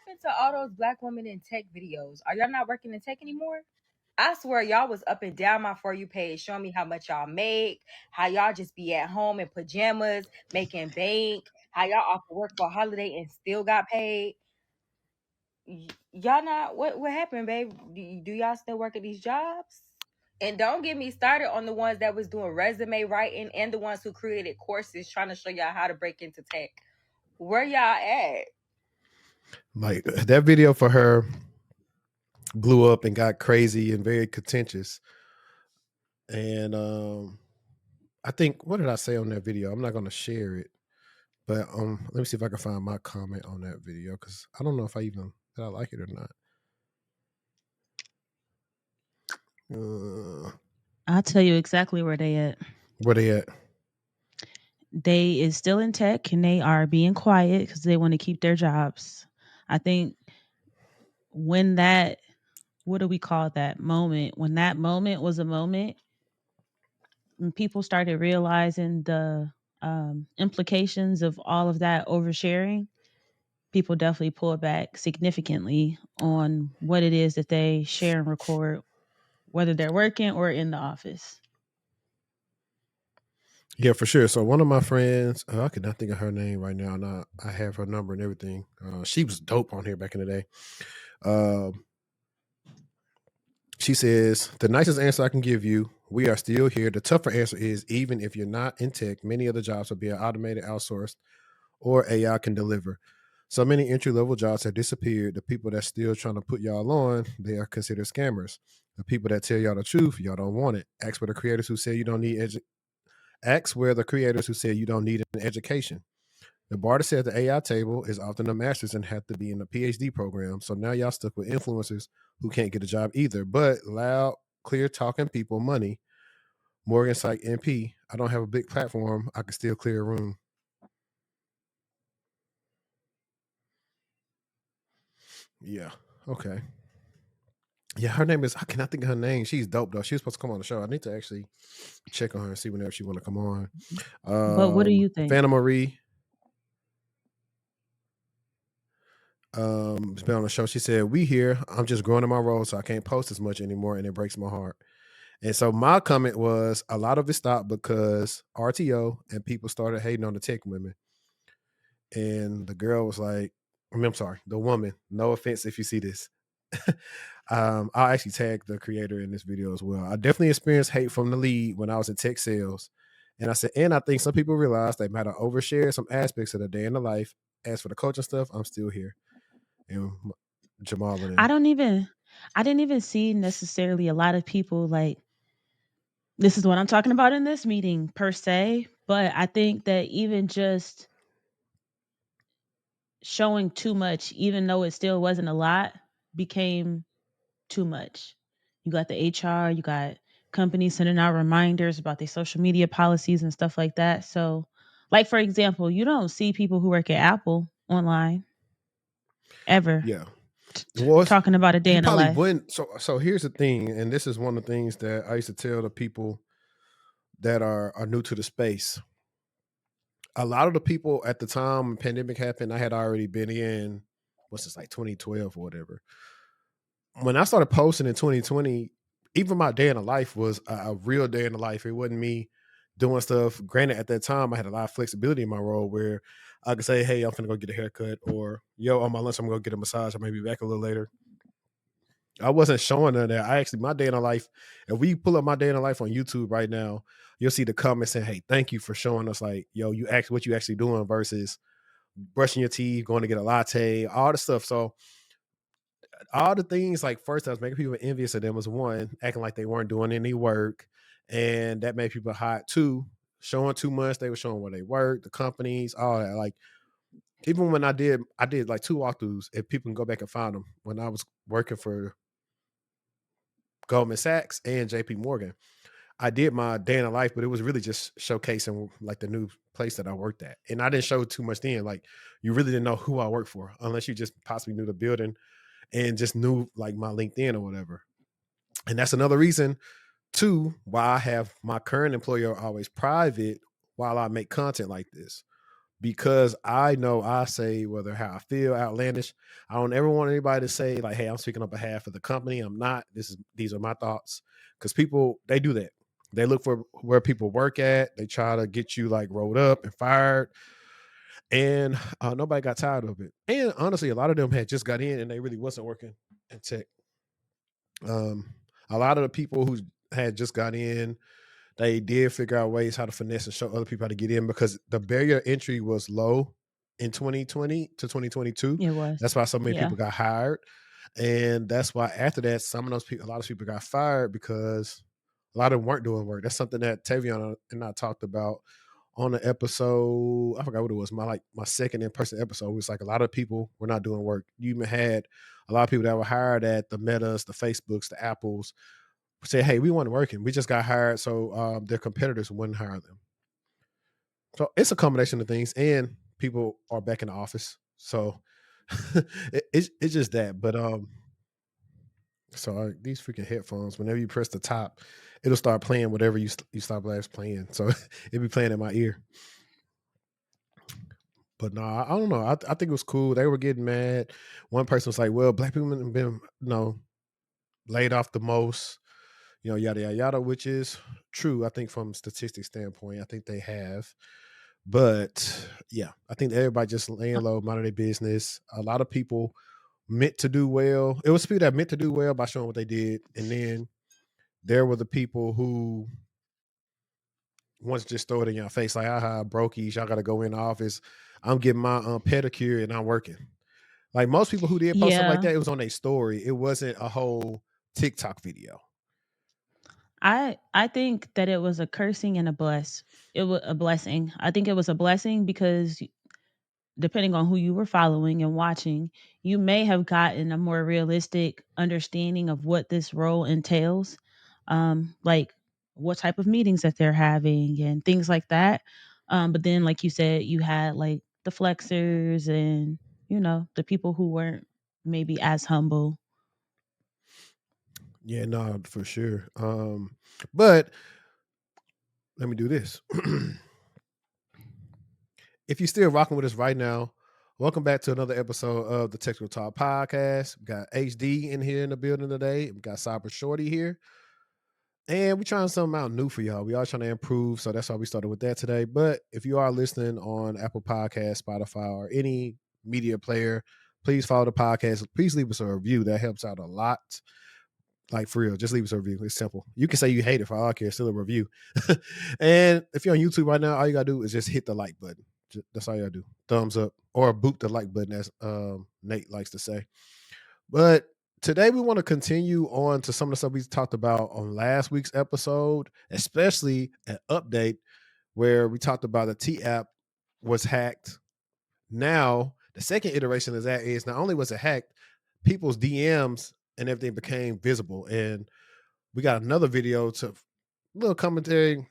happened to all those black women in tech videos? Are y'all not working in tech anymore? I swear y'all was up and down my For You page showing me how much y'all make, how y'all just be at home in pajamas, making bank, how y'all off work for a holiday and still got paid. Y'all not what happened, babe? Do y'all still work at these jobs? And don't get me started on the ones that was doing resume writing and the ones who created courses trying to show y'all how to break into tech. Where y'all at? Like that video for her blew up and got crazy and very contentious. And I think, what did I say on that video? I'm not going to share it, but let me see if I can find my comment on that video, because I don't know if did I like it or not. I'll tell you exactly where they at. Where they at? They is still in tech and they are being quiet because they want to keep their jobs. I think when that, what do we call that moment? When that moment was a moment, when people started realizing the implications of all of that oversharing, people definitely pulled back significantly on what it is that they share and record, whether they're working or in the office. Yeah, for sure. So one of my friends, I cannot think of her name right now. Now I have her number and everything. She was dope on here back in the day. She says, the nicest answer I can give you, we are still here. The tougher answer is, even if you're not in tech, many other jobs are being automated, outsourced, or AI can deliver. So many entry-level jobs have disappeared. The people that's still trying to put y'all on, they are considered scammers. The people that tell y'all the truth, y'all don't want it. Ask where the creators who say you don't need an education. The bar to set the AI table is often a master's and have to be in a PhD program. So now y'all stuck with influencers who can't get a job either. But loud, clear talking people, money. Morgan Psych MP. I don't have a big platform. I can still clear a room. Yeah. Okay. Yeah, her name is, I cannot think of her name. She's dope though. She was supposed to come on the show. I need to actually check on her and see whenever she want to come on. But what do you think? Phantom Marie. Has been on the show. She said, we here. I'm just growing in my role, so I can't post as much anymore, and it breaks my heart. And so my comment was, a lot of it stopped because RTO and people started hating on the tech women. And the girl was like, I'm sorry, the woman, no offense if you see this. I'll actually tag the creator in this video as well. I definitely experienced hate from the lead when I was in tech sales. And I said, and I think some people realize they might have overshared some aspects of the day in the life. As for the coaching stuff, I'm still here. And Jamal and I didn't even see necessarily a lot of people like, this is what I'm talking about in this meeting per se, but I think that even just showing too much, even though it still wasn't a lot, became too much. You got the HR, you got companies sending out reminders about their social media policies and stuff like that. So, like for example, you don't see people who work at Apple online ever. Yeah. Well, talking about a day you in the probably life. wouldn't. So here's the thing, and this is one of the things that I used to tell the people that are new to the space. A lot of the people at the time when the pandemic happened, I had already been in, what's this, like 2012 or whatever. When I started posting in 2020, even my day in the life was a real day in the life. It wasn't me doing stuff. Granted, at that time, I had a lot of flexibility in my role where I could say, hey, I'm finna go get a haircut, or yo, on my lunch, I'm gonna go get a massage. I may be back a little later. I wasn't showing her that. I actually, my day in the life, if we pull up my day in the life on YouTube right now, you'll see the comments saying, hey, thank you for showing us, like, yo, what you actually doing versus brushing your teeth, going to get a latte, all the stuff. So all the things, like, first I was making people envious of them, was one, acting like they weren't doing any work. And that made people hot. Two, showing too much. They were showing where they work, the companies, all that. Like, even when I did like 2 walkthroughs, if people can go back and find them, when I was working for Goldman Sachs and JP Morgan, I did my day in the life, but it was really just showcasing like the new place that I worked at. And I didn't show too much then. Like, you really didn't know who I worked for unless you just possibly knew the building and just knew like my LinkedIn or whatever. And that's another reason too why I have my current employer always private while I make content like this, because I know I say whether how I feel outlandish. I don't ever want anybody to say like, "Hey, I'm speaking on behalf of the company." I'm not. These are my thoughts, because people they do that. They look for where people work at. They try to get you like rolled up and fired, and nobody got tired of it. And honestly, a lot of them had just got in and they really wasn't working in tech. A lot of the people who had just got in, they did figure out ways how to finesse and show other people how to get in, because the barrier entry was low in 2020 to 2022. It was. That's why so many Yeah. people got hired. And that's why after that, some of those people, a lot of people got fired because a lot of them weren't doing work. That's something that Tavion and I talked about on the episode. I forgot what it was. My second in-person episode. It was like a lot of people were not doing work. You even had a lot of people that were hired at the Metas, the Facebooks, the Apples, say, "Hey, we weren't working. We just got hired," so their competitors wouldn't hire them. So it's a combination of things, and people are back in the office. So it's just that. But so these freaking headphones, whenever you press the top, it'll start playing whatever you stop last playing. So it'll be playing in my ear. But no, I don't know. I think it was cool. They were getting mad. One person was like, "Well, black people have been, laid off the most, yada yada yada," which is true. I think from a statistics standpoint, I think they have. But yeah, I think everybody just laying low, minding their business. A lot of people meant to do well. It was people that meant to do well by showing what they did, and then there were the people who once just throw it in your face like, "Aha, brokies, y'all got to go in the office. I'm getting my pedicure and I'm working." Like most people who did post something like Yeah. that, it was on a story. It wasn't a whole TikTok video. I think that it was a cursing and it was a blessing. I think it was a blessing because depending on who you were following and watching, you may have gotten a more realistic understanding of what this role entails, like what type of meetings that they're having and things like that. But then, like you said, you had like the flexers and the people who weren't maybe as humble. Yeah, no, for sure. But let me do this. If you're still rocking with us right now, welcome back to another episode of the Technical Talk Podcast. We got HD in here in the building today. We got Cybershortiee here. And we're trying something out new for y'all. We are trying to improve, so that's why we started with that today. But if you are listening on Apple Podcasts, Spotify, or any media player, please follow the podcast. Please leave us a review. That helps out a lot. Like for real, just leave us a review. It's simple. You can say you hate it for all I care, still a review. And if you're on YouTube right now, all you gotta do is just hit the like button. That's all you gotta do. Thumbs up or boot the like button, as Nate likes to say. But today we want to continue on to some of the stuff we talked about on last week's episode, especially an update where we talked about the Tea app was hacked. Now the second iteration of that is not only was it hacked, people's DMs and everything became visible. And we got another video to little commentary,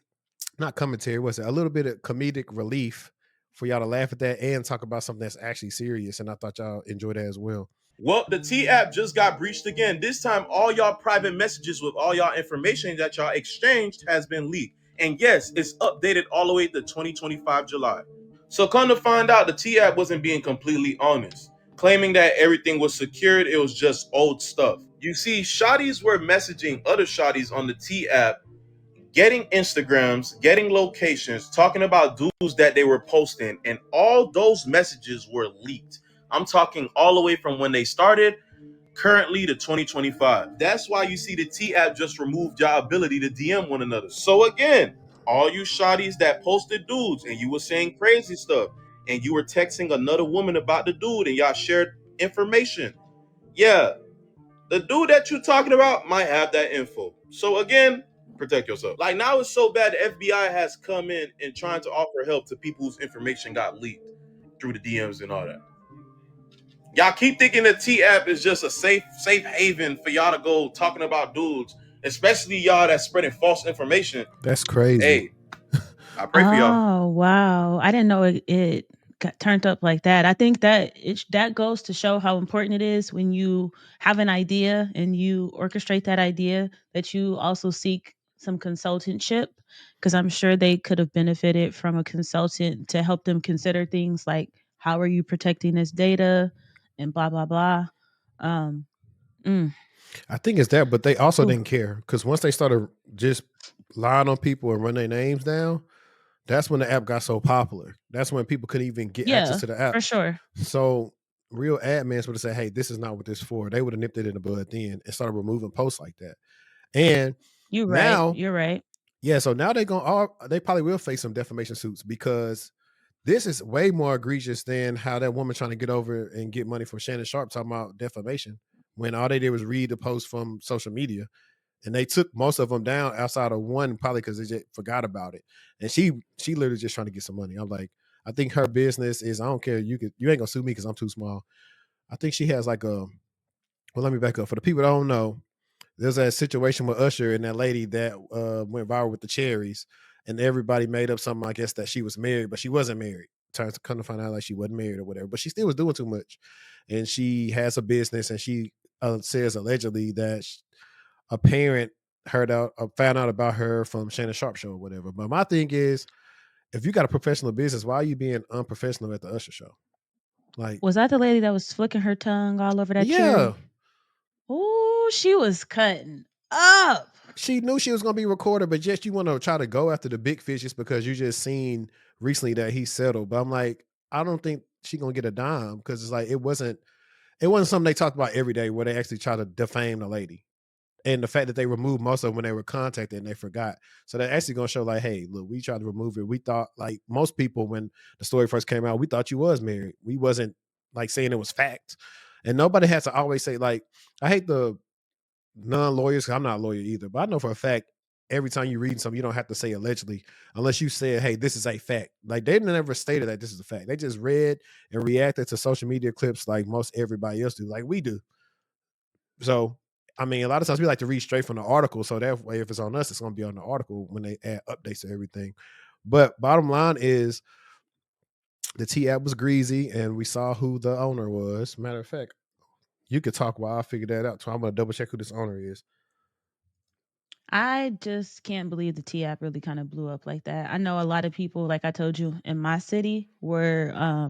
not commentary, was it a little bit of comedic relief for y'all to laugh at that and talk about something that's actually serious. And I thought y'all enjoyed that as well. Well, the T app just got breached again. This time, all y'all private messages with all y'all information that y'all exchanged has been leaked. And yes, it's updated all the way to 2025 July. So come to find out, the T app wasn't being completely honest, claiming that everything was secured. It was just old stuff. You see, shotties were messaging other shotties on the T app, getting Instagrams, getting locations, talking about dudes that they were posting, and all those messages were leaked. I'm talking all the way from when they started currently to 2025. That's why you see the T app just removed your ability to DM one another. So again, all you shotties that posted dudes and you were saying crazy stuff and you were texting another woman about the dude and y'all shared information. Yeah, the dude that you're talking about might have that info. So again, protect yourself. Like now it's so bad the FBI has come in and trying to offer help to people whose information got leaked through the DMs and all that. Y'all keep thinking the T app is just a safe haven for y'all to go talking about dudes, especially y'all that's spreading false information. That's crazy. Hey, I pray for y'all. Oh wow! I didn't know it got turned up like that. I think that that goes to show how important it is when you have an idea and you orchestrate that idea that you also seek some consultantship, because I'm sure they could have benefited from a consultant to help them consider things like how are you protecting this data and blah blah blah. Um, mm, I think it's that, but they also whew. didn't care because once they started just lying on people and run their names down, that's when the app got so popular. That's when people couldn't even get access Yeah, to the app. for sure. So real admins would have said, "Hey, this is not what this is for." They would have nipped it in the bud then and started removing posts like that. And You're right. now, You're right. yeah, so now they probably will face some defamation suits because this is way more egregious than how that woman trying to get over and get money from Shannon Sharp talking about defamation when all they did was read the post from social media, and they took most of them down outside of one probably because they just forgot about it. And she literally just trying to get some money. I'm like, I think her business is, I don't care, you ain't gonna sue me because I'm too small. I think she has like a, well, let me back up for the people that don't know. There's a situation with Usher and that lady that went viral with the cherries, and everybody made up something, I guess, that she was married, but she wasn't married. Turns to come to find out like she wasn't married or whatever, but she still was doing too much. And she has a business, and she says allegedly that a parent found out about her from Shannon Sharp show or whatever. But my thing is, if you got a professional business, why are you being unprofessional at the Usher show? Like, Was that the lady that was flicking her tongue all over that yeah, cherry? Ooh, she was cutting up. she knew she was going to be recorded, but just you want to try to go after the big fish just because you just seen recently that he settled. But I'm like, I don't think she going to get a dime because it's like it wasn't something they talked about every day where they actually try to defame the lady. And the fact that they removed most of them when they were contacted and they forgot. So they're actually going to show like, hey, look, we tried to remove it. We thought, like most people, when the story first came out, we thought you was married. We wasn't like saying it was fact. And nobody has to always say, like, I hate the non-lawyers. I'm not a lawyer either, but I know for a fact, every time you read something, you don't have to say allegedly unless you said, hey, this is a fact. Like they never stated that this is a fact. They just read and reacted to social media clips like most everybody else do, like we do. So, I mean, a lot of times we like to read straight from the article. So that way, if it's on us, it's going to be on the article when they add updates to everything. But bottom line is the T app was greasy and we saw who the owner was. Matter of fact, you could talk while I figure that out. So I'm going to double check who this owner is. I just can't believe the T app really kind of blew up like that. I know a lot of people, like I told you, in my city were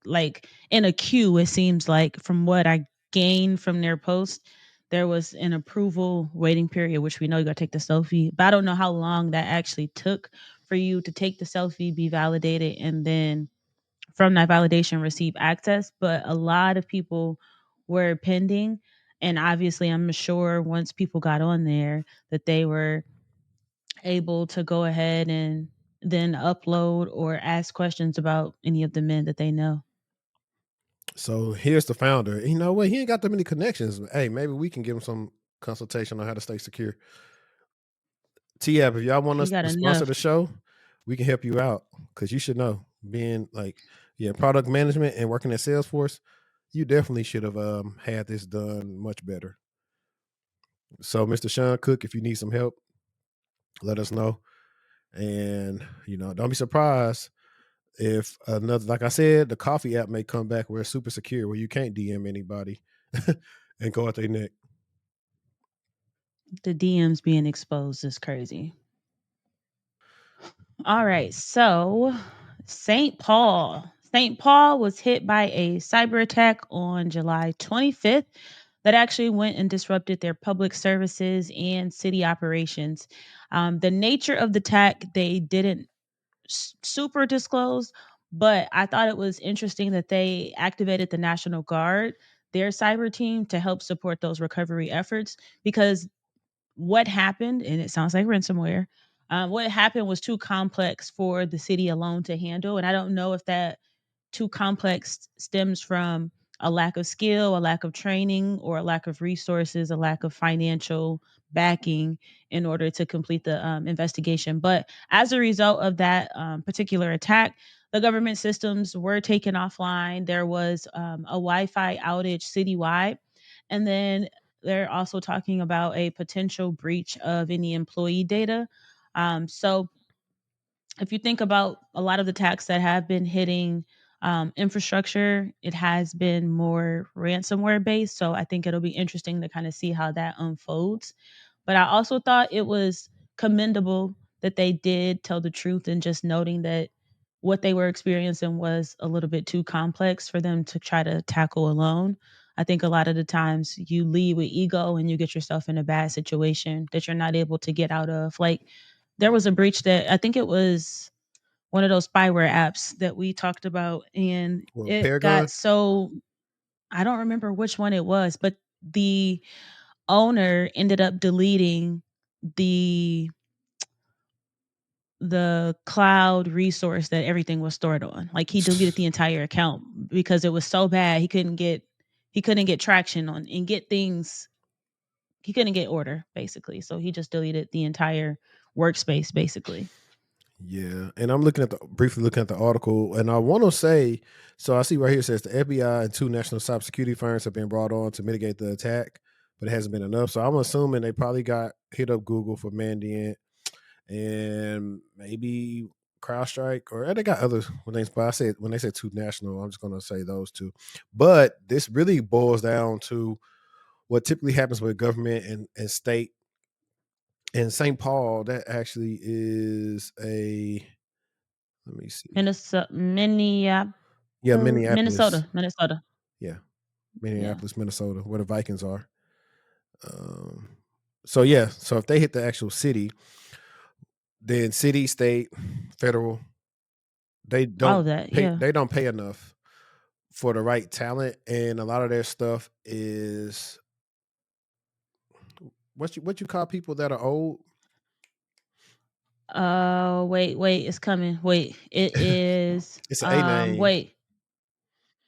like in a queue, it seems like from what I gained from their post, there was an approval waiting period, which we know you gotta take the selfie. But I don't know how long that actually took for you to take the selfie, be validated, and then from that validation receive access. But a lot of people were pending, and obviously I'm sure once people got on there that they were able to go ahead and then upload or ask questions about any of the men that they know. So here's the founder. You know what? He ain't got that many connections. Hey, maybe we can give him some consultation on how to stay secure. T app, if y'all want He us got to sponsor enough. the show, we can help you out because you should know being like, yeah, product management and working at Salesforce, you definitely should have had this done much better. So, Mr. Sean Cook, if you need some help, let us know. And don't be surprised if another, like I said, the coffee app may come back where it's super secure, where you can't DM anybody and go out their neck. The DMs being exposed is crazy. All right. So, St. Paul. St. Paul was hit by a cyber attack on July 25th that actually went and disrupted their public services and city operations. The nature of the attack, they didn't super disclose, but I thought it was interesting that they activated the National Guard, their cyber team, to help support those recovery efforts because what happened, and it sounds like ransomware. What happened was too complex for the city alone to handle, and I don't know if that too complex stems from a lack of skill, a lack of training, or a lack of resources, a lack of financial backing in order to complete the investigation. But as a result of that particular attack, the government systems were taken offline. There was a Wi Fi outage citywide. And then they're also talking about a potential breach of any employee data. So if you think about a lot of the attacks that have been hitting infrastructure, it has been more ransomware based. So I think it'll be interesting to kind of see how that unfolds. But I also thought it was commendable that they did tell the truth and just noting that what they were experiencing was a little bit too complex for them to try to tackle alone. I think a lot of the times you lead with ego and you get yourself in a bad situation that you're not able to get out of. Like there was a breach that I think it was one of those spyware apps that we talked about, and Well, it got Paragon. so I don't remember which one it was, but the owner ended up deleting the the cloud resource that everything was stored on. Like he deleted the entire account because it was so bad he couldn't get traction on and get things he couldn't get order basically. So he just deleted the entire workspace basically. Yeah, and I'm briefly looking at the article, and I want to say, so I see right here it says the FBI and two national cybersecurity firms have been brought on to mitigate the attack, but it hasn't been enough. So I'm assuming they probably got hit up Google for Mandiant and maybe CrowdStrike, or they got other things. But I said when they said two national, I'm just going to say those two. But this really boils down to what typically happens with government and state. In St. Paul, that actually is a, let me see. Minnesota, Yeah, Minneapolis. Minnesota. Yeah, Yeah. Minneapolis, Minnesota, where the Vikings are. So yeah, so if they hit the actual city, then city, state, federal, they All don't of that. pay. Yeah. They don't pay enough for the right talent, and a lot of their stuff is what you call people that are old. Wait, it's coming. Wait, it is It's an A name. wait,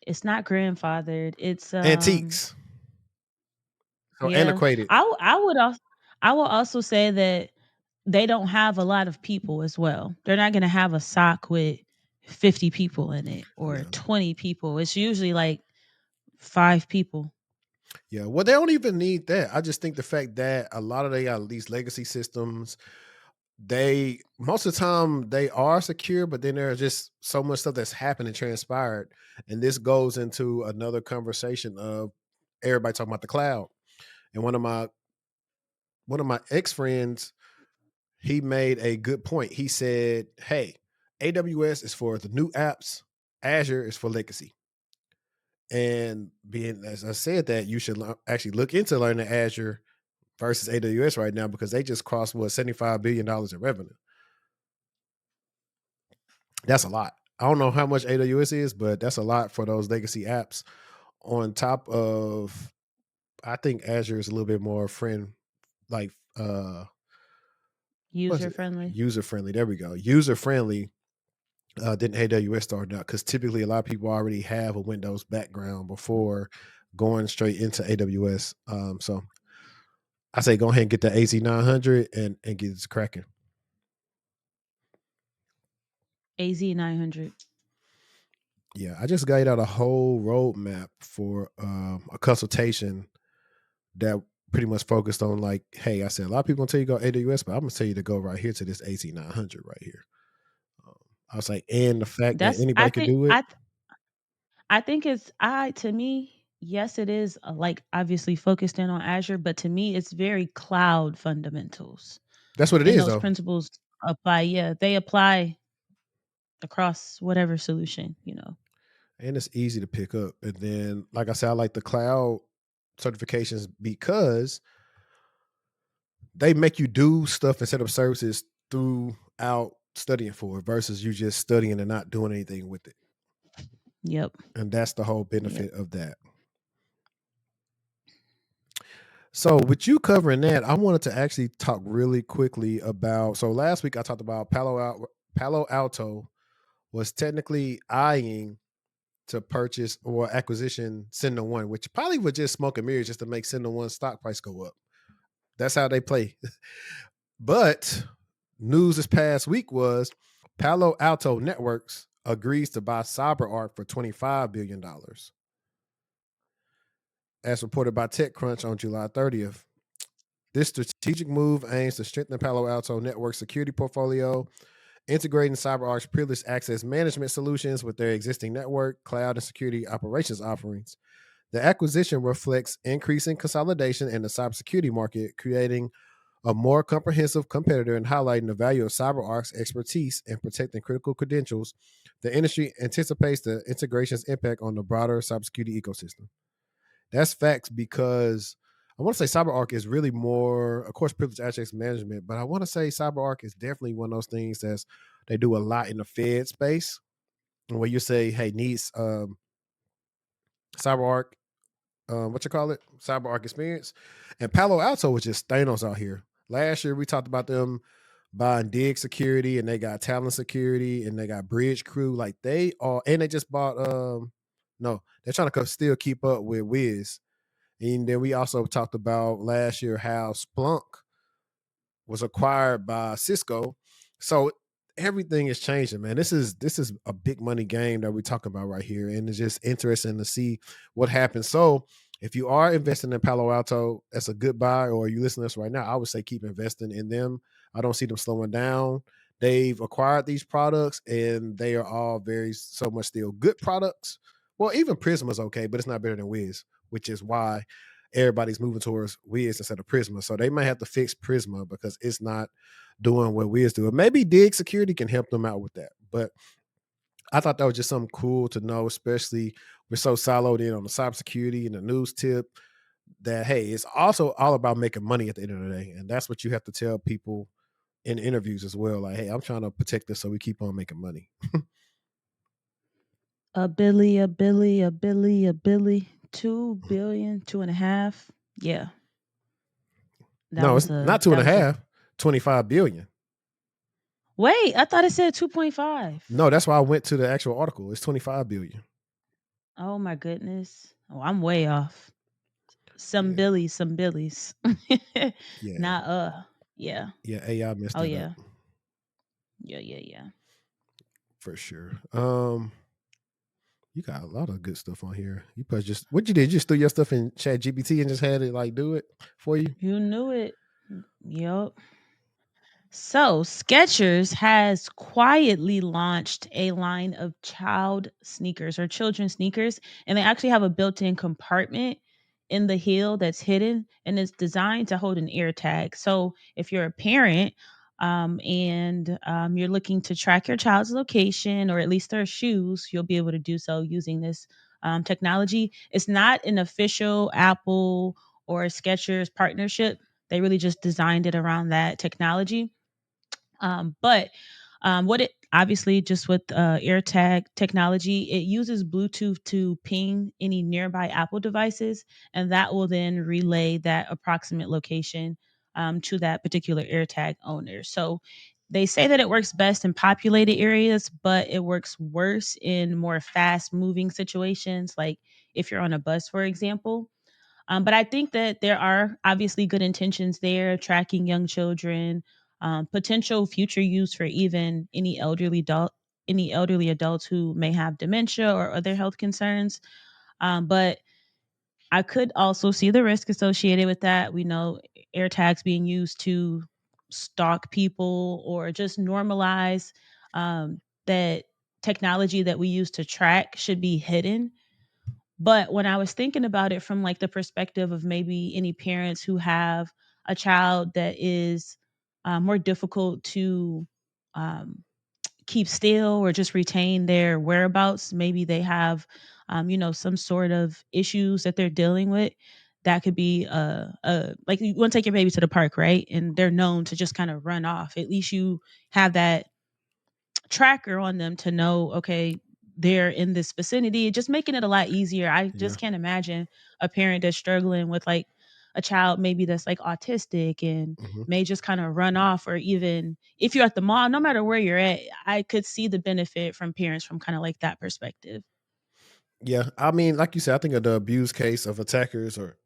it's not grandfathered. It's Antiques. So yeah. antiquated. I will also say that they don't have a lot of people as well. They're not going to have a SOC with 50 people in it or No. 20 people. It's usually like 5 people. Yeah, well, they don't even need that. I just think the fact that a lot of they got these legacy systems, they most of the time they are secure, but then there's just so much stuff that's happened and transpired, and this goes into another conversation of everybody talking about the cloud. And one of my ex friends, he made a good point. He said, "Hey, AWS is for the new apps, Azure is for legacy." And being as I said that, you should actually look into learning Azure versus AWS right now because they just crossed $75 billion in revenue. That's a lot. I don't know how much AWS is, but that's a lot for those legacy apps. On top of, I think Azure is a little bit more like what's User it? friendly. User friendly. There we go. User friendly than AWS started out because typically a lot of people already have a Windows background before going straight into AWS. So I say go ahead and get the AZ900 and get it cracking. AZ900. Yeah, I just got out a whole roadmap for a consultation that pretty much focused on like, hey, I said a lot of people gonna tell you go AWS, but I'm gonna tell you to go right here to this AZ900 right here. I was like, and the fact that That's anybody could do it. I think it's I to me, yes, it is like obviously focused in on Azure, but to me, it's very cloud fundamentals, That's what it and is those though, principles apply. Yeah, they apply across whatever solution. You know. and it's easy to pick up. And then, like I said, I like the cloud certifications because they make you do stuff and set up services throughout studying for it versus you just studying and not doing anything with it. Yep. And that's the whole Yep. benefit of that. So, with you covering that, I wanted to actually talk really quickly about. So, last week I talked about Palo Alto was technically eyeing to purchase or acquisition SentinelOne, which probably would just smoke and mirrors just to make SentinelOne stock price go up. That's how they play. But news this past week was Palo Alto Networks agrees to buy CyberArk for $25 billion, as reported by TechCrunch on July 30th. This strategic move aims to strengthen Palo Alto Network's security portfolio, integrating CyberArk's privileged access management solutions with their existing network, cloud, and security operations offerings. The acquisition reflects increasing consolidation in the cybersecurity market, creating a more comprehensive competitor and highlighting the value of CyberArk's expertise in protecting critical credentials. The industry anticipates the integration's impact on the broader cybersecurity ecosystem. That's facts because I want to say CyberArk is really more, of course, privileged access management, but I want to say CyberArk is definitely one of those things that's they do a lot in the Fed space. Where you say, hey, needs CyberArk, what you call it, CyberArk experience, and PaloAlto was just Thanos out here. Last year we talked about them buying Dig Security, and they got Talent Security, and they got Bridge Crew. Like they are, and they just bought. No, they're trying to still keep up with Wiz. And then we also talked about last year how Splunk was acquired by Cisco. So everything is changing, man. This is a big money game that we're talking about right here, and it's just interesting to see what happens. So if you are investing in Palo Alto, that's a good buy. Or you listen to us right now, I would say keep investing in them. I don't see them slowing down. They've acquired these products, and they are all very so much still good products. Well, even Prisma is okay, but it's not better than Wiz, which is why everybody's moving towards Wiz instead of Prisma. So they might have to fix Prisma because it's not doing what Wiz do. Maybe Dig Security can help them out with that. But I thought that was just something cool to know, especially we're so siloed in on the cybersecurity and the news tip that, hey, it's also all about making money at the end of the day. And that's what you have to tell people in interviews as well. Like, hey, I'm trying to protect this so we keep on making money. A Billy, a Billy, a Billy, a Billy, 2 billion, 2.5. Yeah, that No, was it's a not two and that a was a. half, 25 billion. Wait, I thought it said 2.5. No, that's why I went to the actual article. It's 25 billion. Oh my goodness. Oh, I'm way off. Some Yeah. Billies, some Billies. Yeah. Not yeah. Yeah. AI messed Oh that up yeah. Yeah, yeah, yeah. for sure. You got a lot of good stuff on here. You probably just what you did, you just threw your stuff in Chat GPT and just had it like do it for you. You knew it. Yup. So, Skechers has quietly launched a line of child sneakers or children sneakers, and they actually have a built in compartment in the heel that's hidden and it's designed to hold an ear tag. So, if you're a parent and you're looking to track your child's location or at least their shoes, you'll be able to do so using this technology. It's not an official Apple or Skechers partnership. They really just designed it around that technology. But what it obviously just with AirTag technology, it uses Bluetooth to ping any nearby Apple devices, and that will then relay that approximate location to that particular AirTag owner. So they say that it works best in populated areas, but it works worse in more fast moving situations, like if you're on a bus, for example. But I think that there are obviously good intentions there, tracking young children, potential future use for even any elderly adults who may have dementia or other health concerns. But I could also see the risk associated with that. We know air tags being used to stalk people or just normalize that technology that we use to track should be hidden. But when I was thinking about it from like the perspective of maybe any parents who have a child that is more difficult to um, keep still or just retain their whereabouts, maybe they have, some sort of issues that they're dealing with. That could be like you want to take your baby to the park, right? And they're known to just kind of run off. At least you have that tracker on them to know, okay, they're in this vicinity, just making it a lot easier. I Yeah. just can't imagine a parent that's struggling with like a child maybe that's like autistic and Hmm. may just kind of run off, or even if you're at the mall, no matter where you're at, I could see the benefit from parents from kind of like that perspective. Yeah. I mean, like you said, I think of the abuse case of attackers or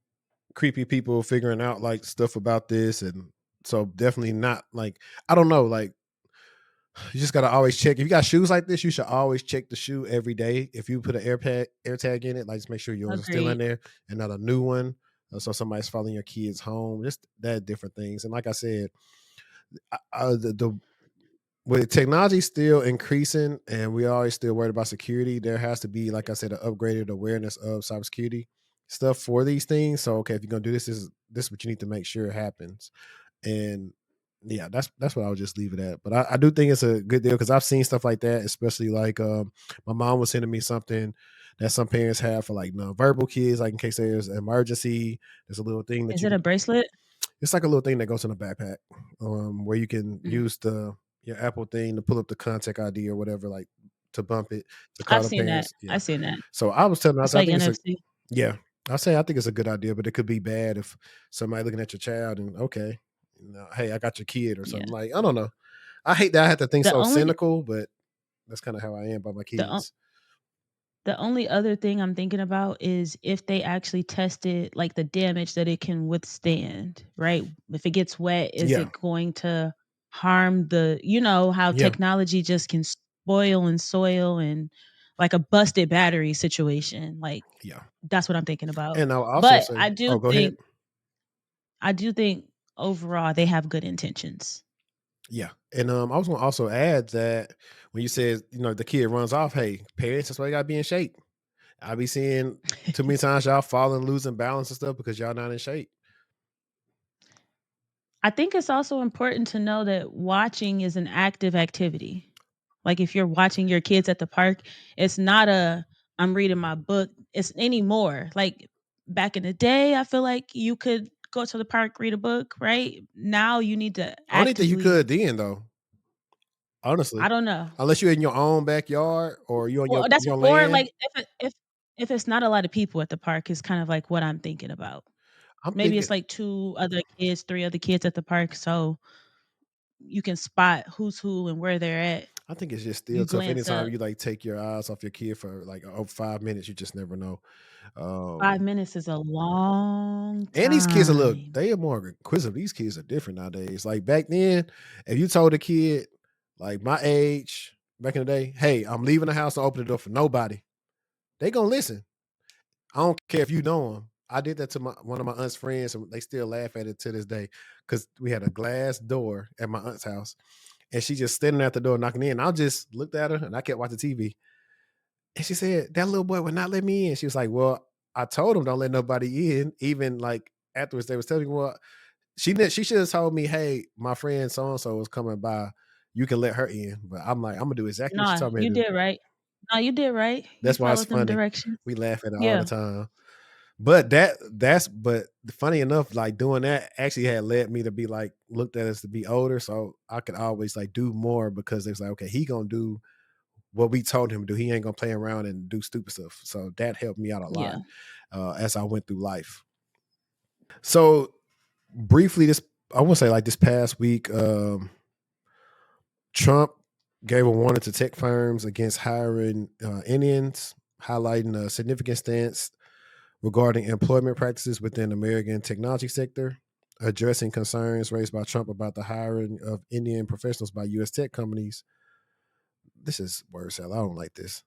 creepy people figuring out like stuff about this. And so definitely not like, I don't know, like you just gotta always check. If you got shoes like this, you should always check the shoe every day. If you put an air tag in it, like just make sure yours is still in Agreed. there and not a new one. So somebody's following your kids home, just that different things. And like I said, the with technology still increasing and we always still worried about security, there has to be, like I said, an upgraded awareness of cybersecurity stuff for these things. So okay, if you're gonna do this, this is what you need to make sure happens. And yeah, that's what I would just leave it at. But I do think it's a good deal because I've seen stuff like that, especially like my mom was sending me something that some parents have for like verbal kids, like in case there's an emergency. There's a little thing that Is you it can, a bracelet? it's like a little thing that goes in a backpack, where you can Mm. use your Apple thing to pull up the contact ID or whatever, like to bump it to call I've the seen that. parents. Yeah. I've seen that. So I was telling her, I It's said, I like think it's a NFC. yeah. I think it's a good idea, but it could be bad if somebody looking at your child and okay, hey, I got your kid or Yeah. something. Like I don't know. I hate that I have to think The so only cynical, but that's kind of how I am about my the o- kids. the only other thing I'm thinking about is if they actually tested like the damage that it can withstand, right? If it gets wet, is Yeah, it going to harm the, how yeah, technology just can spoil and soil and like a busted battery situation. Like yeah. that's what I'm thinking about. And I'll also But say, oh, go ahead. I do think overall they have good intentions. Yeah, and I was gonna also add that when you said the kid runs off, hey, parents, that's why you gotta be in shape. I be seeing too many times y'all falling, losing balance and stuff because y'all not in shape. I think it's also important to know that watching is an active activity. Like if you're watching your kids at the park, it's not a I'm reading my book. It's anymore. Like back in the day, I feel like you could go to the park, read a book, right? Now you need to I don't even think you actively could then though, honestly, I don't know. unless you're in your own backyard or you on Well, your that's your or land. like if it's not a lot of people at the park is kind of like what I'm thinking about. I'm Maybe it's thinking, like 2 other kids, 3 other kids at the park so you can spot who's who and where they're at. I think it's just still You tough. glance Anytime up. you like take your eyes off your kid for like 5 minutes, you just never know. 5 Um, minutes is a long and these kids are time. they are more inquisitive. These kids are different nowadays. Like back then, if you told a kid like my age back in the day, hey, I'm leaving the house and open the door for nobody, they gonna listen. I don't care if you know them. I did that to one of my aunt's friends, and they still laugh at it to this day because we had a glass door at my aunt's house, and she just standing at the door knocking in. I just looked at her and I kept watching TV. And she said, that little boy would not let me in. She was like, well, I told him don't let nobody in. Even like afterwards, they was telling me, well, she should have told me, hey, my friend so and so was coming by. You can let her in. But I'm like, I'm gonna do exactly what she Nah, told me to you do. did right. No, you did right. You That's why it's followed them funny. directions. We laugh at it all the Yeah, time. But but funny enough, like doing that actually had led me to be like looked at as to be older. So I could always like do more because it's like, okay, he gonna do what we told him to do. He ain't gonna play around and do stupid stuff. So that helped me out a lot yeah. as I went through life. So briefly, this I want to say like this past week, Trump gave a warning to tech firms against hiring Indians, highlighting a significant stance regarding employment practices within the American technology sector, addressing concerns raised by Trump about the hiring of Indian professionals by U.S. tech companies. This is word salad. I don't like this.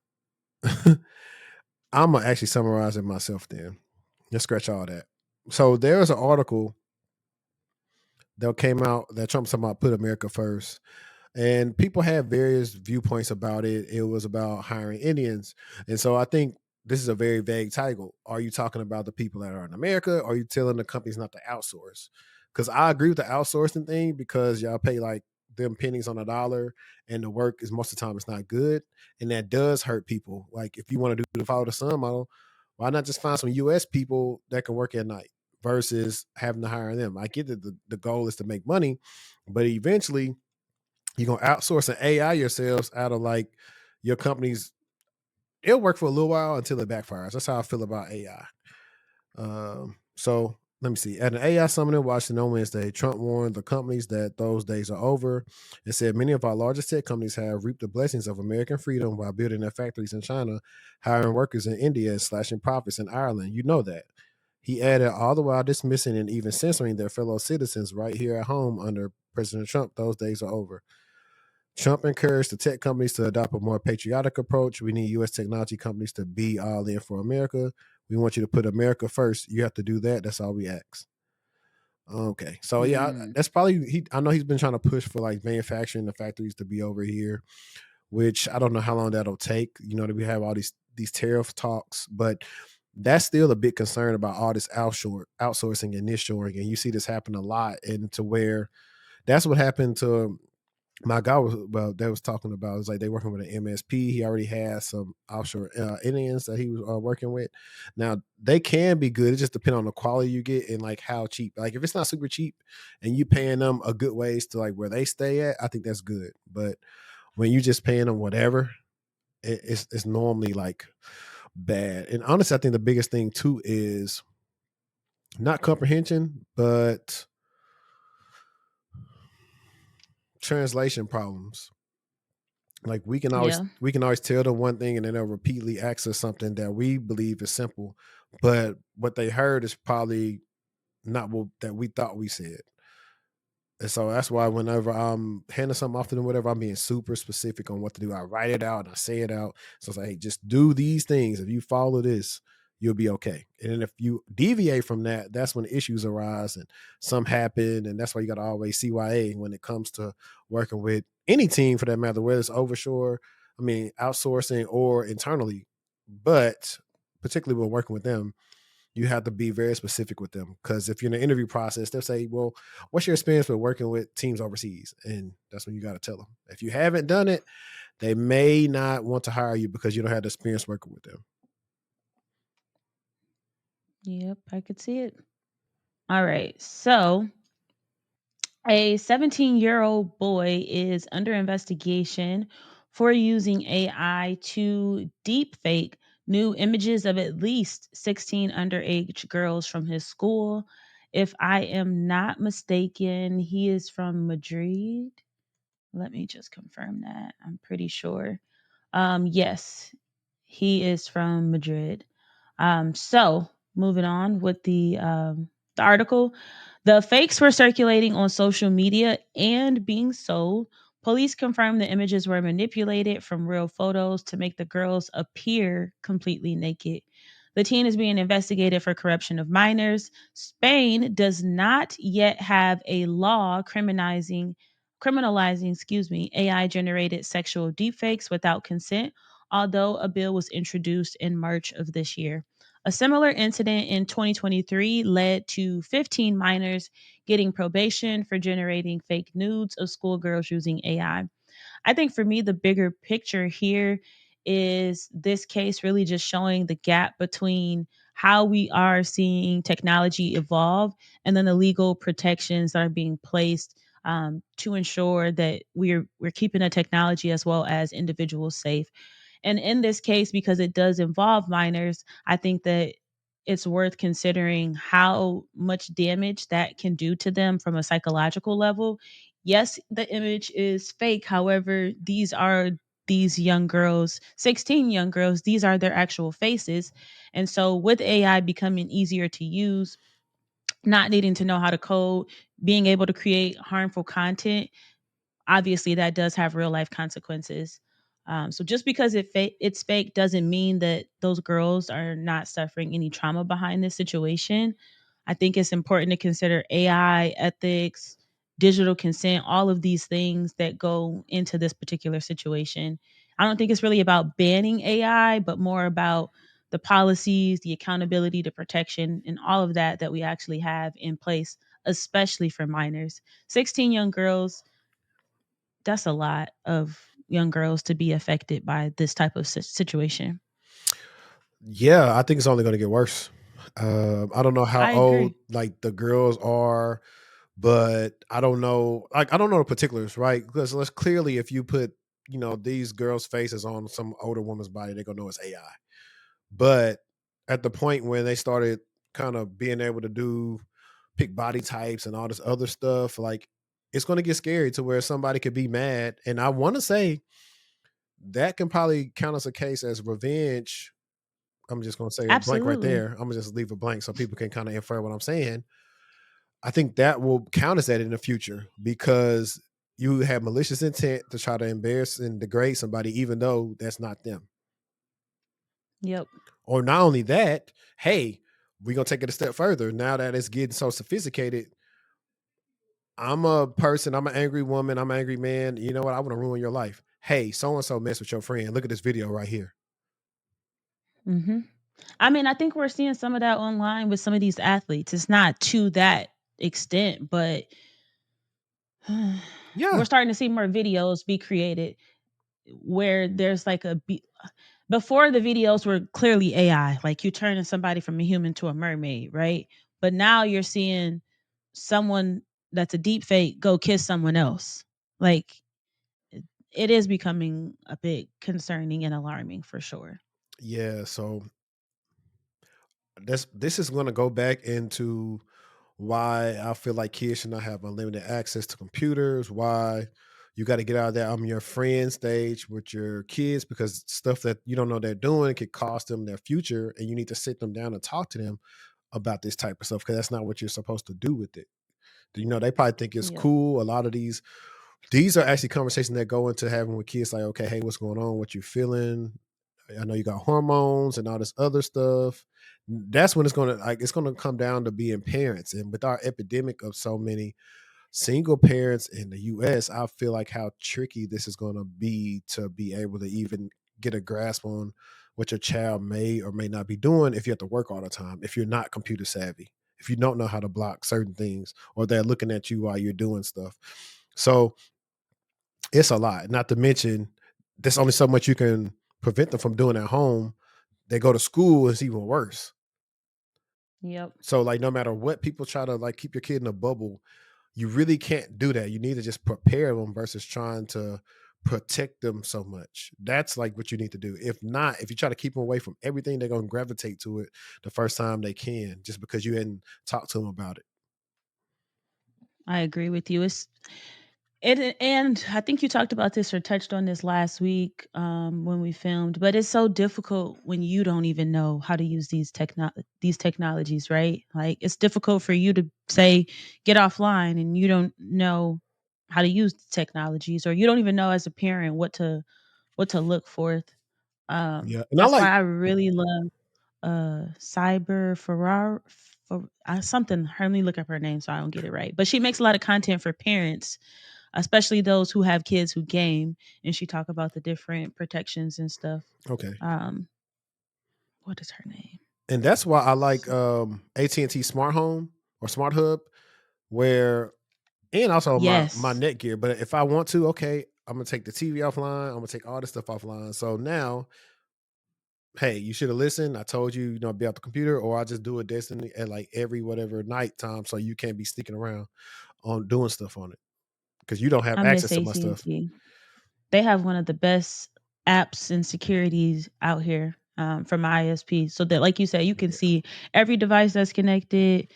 I'm gonna actually summarize it myself. Then let's scratch all that. So there's an article that came out that Trump's talking about put America first. And people have various viewpoints about it. It was about hiring Indians. And so I think this is a very vague title. Are you talking about the people that are in America? Or are you telling the companies not to outsource? Because I agree with the outsourcing thing because y'all pay like them pennies on a dollar and the work is most of the time it's not good. And that does hurt people. Like if you want to do the follow the sun model, why not just find some US people that can work at night versus having to hire them? I get that the goal is to make money, but eventually you're gonna outsource an AI yourselves out of like your company's. It'll work for a little while until it backfires. That's how I feel about AI. So let me see. At an AI summit in Washington on Wednesday, Trump warned the companies that those days are over and said many of our largest tech companies have reaped the blessings of American freedom while building their factories in China, hiring workers in India, and slashing profits in Ireland. You know that. He added, all the while dismissing and even censoring their fellow citizens right here at home under President Trump. Those days are over. Trump encouraged the tech companies to adopt a more patriotic approach. We need U.S. technology companies to be all in for America. We want you to put America first. You have to do that. That's all we ask. Okay, so yeah, Mm, that's probably he. I know he's been trying to push for like manufacturing the factories to be over here, which I don't know how long that'll take. You know, that we have all these tariff talks, but that's still a big concern about all this outsourcing and nearshoring. And you see this happen a lot, and to where that's what happened to my guy they was talking about. It's like they working with an MSP. He already has some offshore Indians that he was working with. Now they can be good. It just depends on the quality you get and like how cheap. Like if it's not super cheap and you paying them a good ways to like where they stay at, I think that's good. But when you just paying them whatever, it's normally like bad. And honestly, I think the biggest thing too is not comprehension, but translation problems. Like we can Yeah. always tell them one thing and then they'll repeatedly ask us something that we believe is simple, but what they heard is probably not what that we thought we said. And so that's why whenever I'm handing something off to them, whatever, I'm being super specific on what to do. I write it out and I say it out. So it's like, hey, just do these things. If you follow this, you'll be okay. And then if you deviate from that, that's when issues arise and some happen. And that's why you got to always CYA when it comes to working with any team for that matter, whether it's outsourcing or internally. But particularly when working with them, you have to be very specific with them, because if you're in the interview process, they'll say, well, what's your experience with working with teams overseas? And that's when you got to tell them. If you haven't done it, they may not want to hire you because you don't have the experience working with them. Yep, I could see it. All right. So, a 17-year-old boy is under investigation for using AI to deepfake new images of at least 16 underage girls from his school. If I am not mistaken, he is from Madrid. Let me just confirm that. I'm pretty sure. Yes, he is from Madrid. So moving on with the article, the fakes were circulating on social media and being sold. Police confirmed the images were manipulated from real photos to make the girls appear completely naked. The teen is being investigated for corruption of minors. Spain does not yet have a law criminalizing, AI generated sexual deepfakes without consent, although a bill was introduced in March of this year. A similar incident in 2023 led to 15 minors getting probation for generating fake nudes of schoolgirls using AI. I think for me, the bigger picture here is this case really just showing the gap between how we are seeing technology evolve and then the legal protections that are being placed to ensure that we're keeping the technology as well as individuals safe. And in this case, because it does involve minors, I think that it's worth considering how much damage that can do to them from a psychological level. Yes, the image is fake. However, these young girls, 16 young girls, these are their actual faces. And so with AI becoming easier to use, not needing to know how to code, being able to create harmful content, obviously that does have real life consequences. So just because it's fake doesn't mean that those girls are not suffering any trauma behind this situation. I think it's important to consider AI, ethics, digital consent, all of these things that go into this particular situation. I don't think it's really about banning AI, but more about the policies, the accountability, the protection, and all of that we actually have in place, especially for minors. 16 young girls, that's a lot of young girls to be affected by this type of situation. Yeah, I think it's only going to get worse. I don't know how I old agree. like the girls are, but I don't know. Like I don't know the particulars, right? Because let's clearly, if you put these girls' faces on some older woman's body, they're gonna know it's AI. But at the point when they started kind of being able to do pick body types and all this other stuff, like it's going to get scary to where somebody could be mad. And I want to say that can probably count as a case as revenge. I'm just going to say a blank right Absolutely. there. I'm going to just leave a blank so people can kind of infer what I'm saying. I think that will count as that in the future because you have malicious intent to try to embarrass and degrade somebody, even though that's not them. Yep. Or not only that, hey, we're going to take it a step further. Now that it's getting so sophisticated, I'm a person, I'm an angry woman, I'm an angry man. You know what? I want to ruin your life. Hey, so and so mess with your friend. Look at this video right here. Mm-hmm. I mean, I think we're seeing some of that online with some of these athletes. It's not to that extent, but Yeah. we're starting to see more videos be created where there's like before the videos were clearly AI, like you turning somebody from a human to a mermaid, right? But now you're seeing someone that's a deep fake go kiss someone else. Like it is becoming a bit concerning and alarming for sure. Yeah. So this is going to go back into why I feel like kids should not have unlimited access to computers, why you got to get out of that I'm your friend stage with your kids, because stuff that you don't know they're doing could cost them their future, and you need to sit them down and talk to them about this type of stuff, because that's not what you're supposed to do with it. You know, they probably think it's Yep. cool. A lot of these are actually conversations that go into having with kids, like, okay, hey, what's going on? What you feeling? I know you got hormones and all this other stuff. That's when it's gonna come down to being parents. And with our epidemic of so many single parents in the US, I feel like how tricky this is gonna be to be able to even get a grasp on what your child may or may not be doing if you have to work all the time, if you're not computer savvy, if you don't know how to block certain things, or they're looking at you while you're doing stuff. So it's a lot. Not to mention, there's only so much you can prevent them from doing at home. They go to school, it's even worse. Yep. So like no matter what people try to like keep your kid in a bubble, you really can't do that. You need to just prepare them versus trying to protect them so much. That's like what you need to do. If not, if you try to keep them away from everything, they're gonna gravitate to it the first time they can, just because you hadn't talked to them about it. I agree with you. And I think you talked about this or touched on this last week when we filmed. But it's so difficult when you don't even know how to use these technologies, right? Like it's difficult for you to say get offline and you don't know how to use the technologies, or you don't even know as a parent what to look for. Yeah. And I That's why like I really love Cyber Ferrar for something. Let me look up her name so I don't get it right. But she makes a lot of content for parents, especially those who have kids who game, and she talk about the different protections and stuff. okay. Um, what is her name? And that's why I like AT&T Smart Home or Smart Hub, where and also my Yes, Netgear. But if I want to, okay, I'm gonna take the TV offline. I'm gonna take all this stuff offline. So now, hey, you should have listened. I told you, be off the computer, or I just do a Destiny at like every whatever night time, so you can't be sticking around on doing stuff on it because you don't have I miss access to my AT and stuff. T. They have one of the best apps and securities out here from ISP. So that, like you said, you can Yeah. see every device that's connected.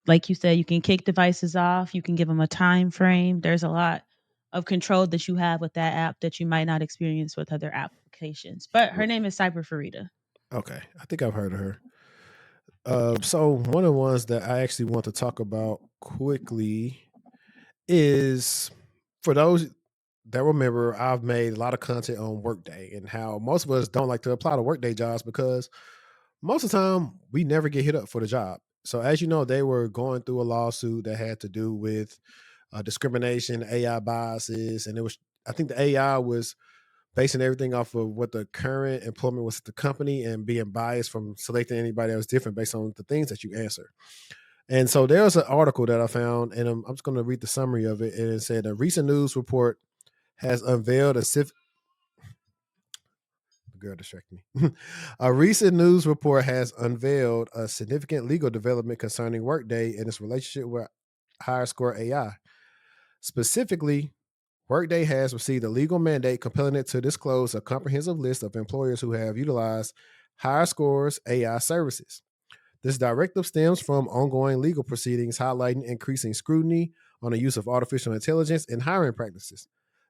Like you said, you can kick devices off. You can give them a time frame. There's a lot of control that you have with that app that you might not experience with other applications. But her name is Cyber Farida. Okay, I think I've heard of her. So one of the ones that I actually want to talk about quickly is for those that remember, I've made a lot of content on Workday and how most of us don't like to apply to Workday jobs because most of the time we never get hit up for the job. So as you know, they were going through a lawsuit that had to do with discrimination, AI biases, and it was I think the AI was basing everything off of what the current employment was at the company and being biased from selecting anybody that was different based on the things that you answer. And so there was an article that I found, and I'm just going to read the summary of it. And it said a recent news report has unveiled a girl distract me. A recent news report has unveiled a significant legal development concerning Workday and its relationship with Higher Score AI. Specifically, Workday has received a legal mandate compelling it to disclose a comprehensive list of employers who have utilized Higher Scores AI services. This directive stems from ongoing legal proceedings highlighting increasing scrutiny on the use of artificial intelligence in hiring practices.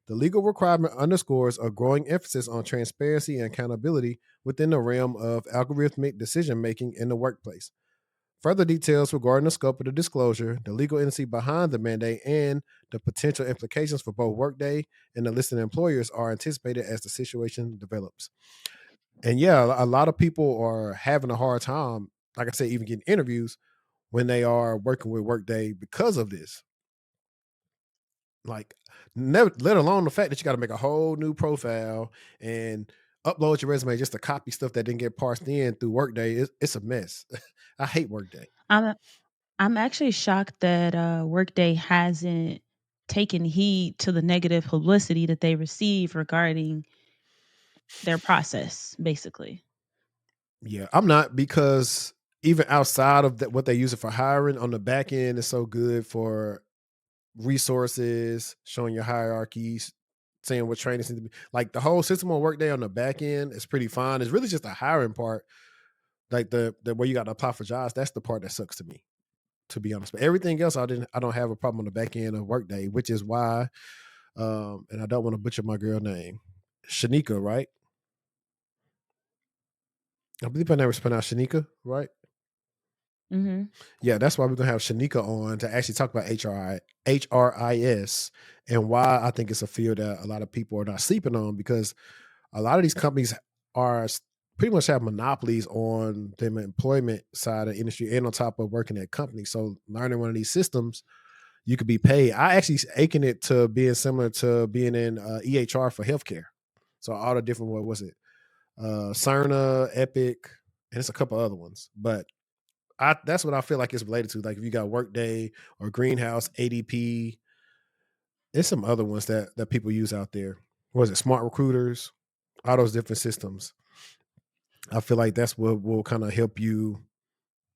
The legal requirement underscores a growing emphasis on transparency and accountability within the realm of algorithmic decision making in the workplace. Further details regarding the scope of the disclosure, the legal entity behind the mandate, and the potential implications for both Workday and the listed employers are anticipated as the situation develops. And yeah, a lot of people are having a hard time, like I said, even getting interviews when they are working with Workday because of this. Like, never, let alone the fact that you got to make a whole new profile and upload your resume just to copy stuff that didn't get parsed in through Workday. It's a mess. I hate Workday. I'm I'm actually shocked that Workday hasn't taken heed to the negative publicity that they receive regarding their process, basically. Yeah, I'm not, because even outside of that, what they use it for hiring on the back end is so good for resources, showing your hierarchies, saying what trainings need to be. Like the whole system on Workday on the back end is pretty fine. It's really just the hiring part, like the where you got to apply for jobs. That's the part that sucks to me, to be honest. But everything else, I don't have a problem on the back end of Workday, which is why, and I don't want to butcher my girl name, Shanika, right? I believe her name was pronounced Shanika, right? Mm-hmm. Yeah, that's why we're gonna have Shanika on to actually talk about HRIS and why I think it's a field that a lot of people are not sleeping on, because a lot of these companies are pretty much have monopolies on the employment side of the industry and on top of working at companies. So learning one of these systems, you could be paid. I actually akin it to being similar to being in EHR for healthcare. So all the different, what was it? Cerna, Epic, and it's a couple other ones. But that's what I feel like it's related to. Like if you got Workday or Greenhouse, ADP, there's some other ones that people use out there. Was it Smart Recruiters? All those different systems. I feel like that's what will kind of help you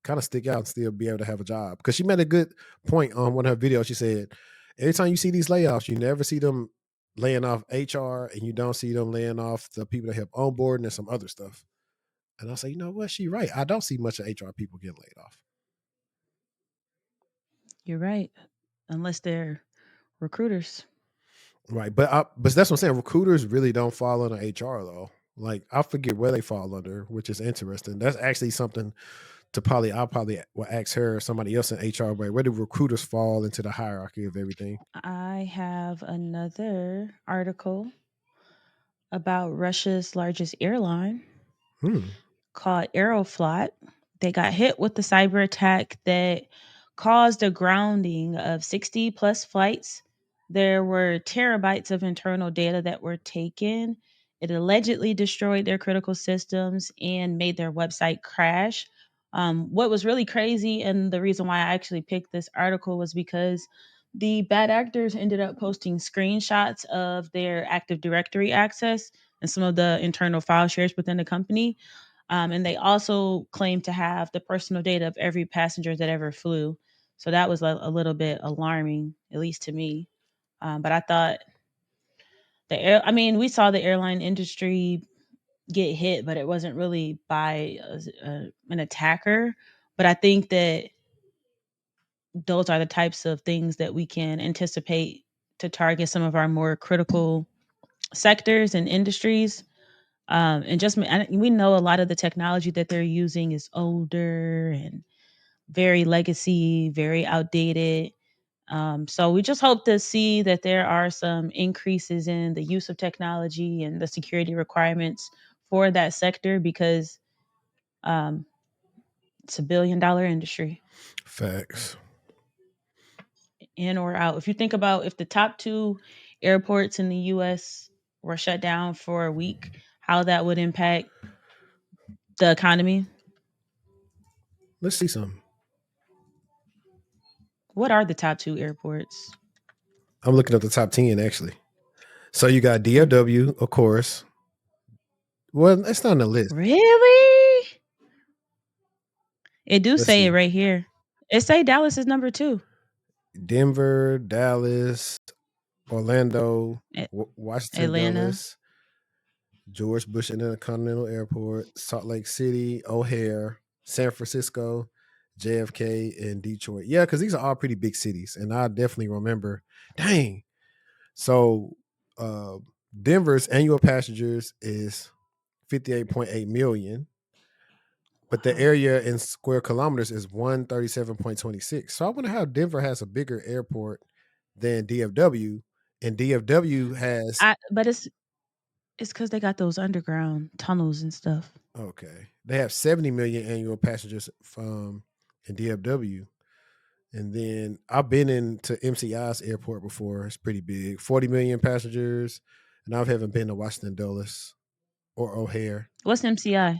kind of stick out and still be able to have a job. Because she made a good point on one of her videos. She said, every time you see these layoffs, you never see them laying off HR, and you don't see them laying off the people that help onboard and some other stuff. And I say, you know what? She right. I don't see much of HR people getting laid off. You're right. Unless they're recruiters. Right. But that's what I'm saying. Recruiters really don't fall under HR though. Like I forget where they fall under, which is interesting. That's actually something I'll probably will ask her or somebody else in HR, where do recruiters fall into the hierarchy of everything? I have another article about Russia's largest airline Hmm. called Aeroflot. They got hit with the cyber attack that caused a grounding of 60 plus flights. There were terabytes of internal data that were taken. It allegedly destroyed their critical systems and made their website crash. What was really crazy, and the reason why I actually picked this article, was because the bad actors ended up posting screenshots of their Active Directory access and some of the internal file shares within the company. And they also claim to have the personal data of every passenger that ever flew. So that was a little bit alarming, at least to me. But I thought I mean, we saw the airline industry get hit, but it wasn't really by an attacker. But I think that those are the types of things that we can anticipate to target some of our more critical sectors and industries. And just we know a lot of the technology that they're using is older and very legacy, very outdated. So we just hope to see that there are some increases in the use of technology and the security requirements for that sector, because um, it's $1 billion industry, Facts. in or out. If you think about, if the top two airports in the U.S. were shut down for a week, how that would impact the economy. Let's see some. What are the top two airports? I'm looking at the top 10 actually. So you got DFW, of course. Well, it's not on the list. Really? It do Let's say it see. right here. It say Dallas is number 2. Denver, Dallas, Orlando, A- Washington Atlanta. Dulles, George Bush Intercontinental Airport, Salt Lake City, O'Hare, San Francisco, JFK, and Detroit. Yeah, because these are all pretty big cities. And I definitely remember, dang. So uh, Denver's annual passengers is 58.8 million, but the Wow. area in square kilometers is 137.26. So I wonder how Denver has a bigger airport than DFW. And DFW has, But it's cuz they got those underground tunnels and stuff. okay, they have 70 million annual passengers from in DFW. And then I've been into MCI's airport before. It's pretty big, 40 million passengers. And I haven't been to Washington Dulles. or O'Hare. What's MCI?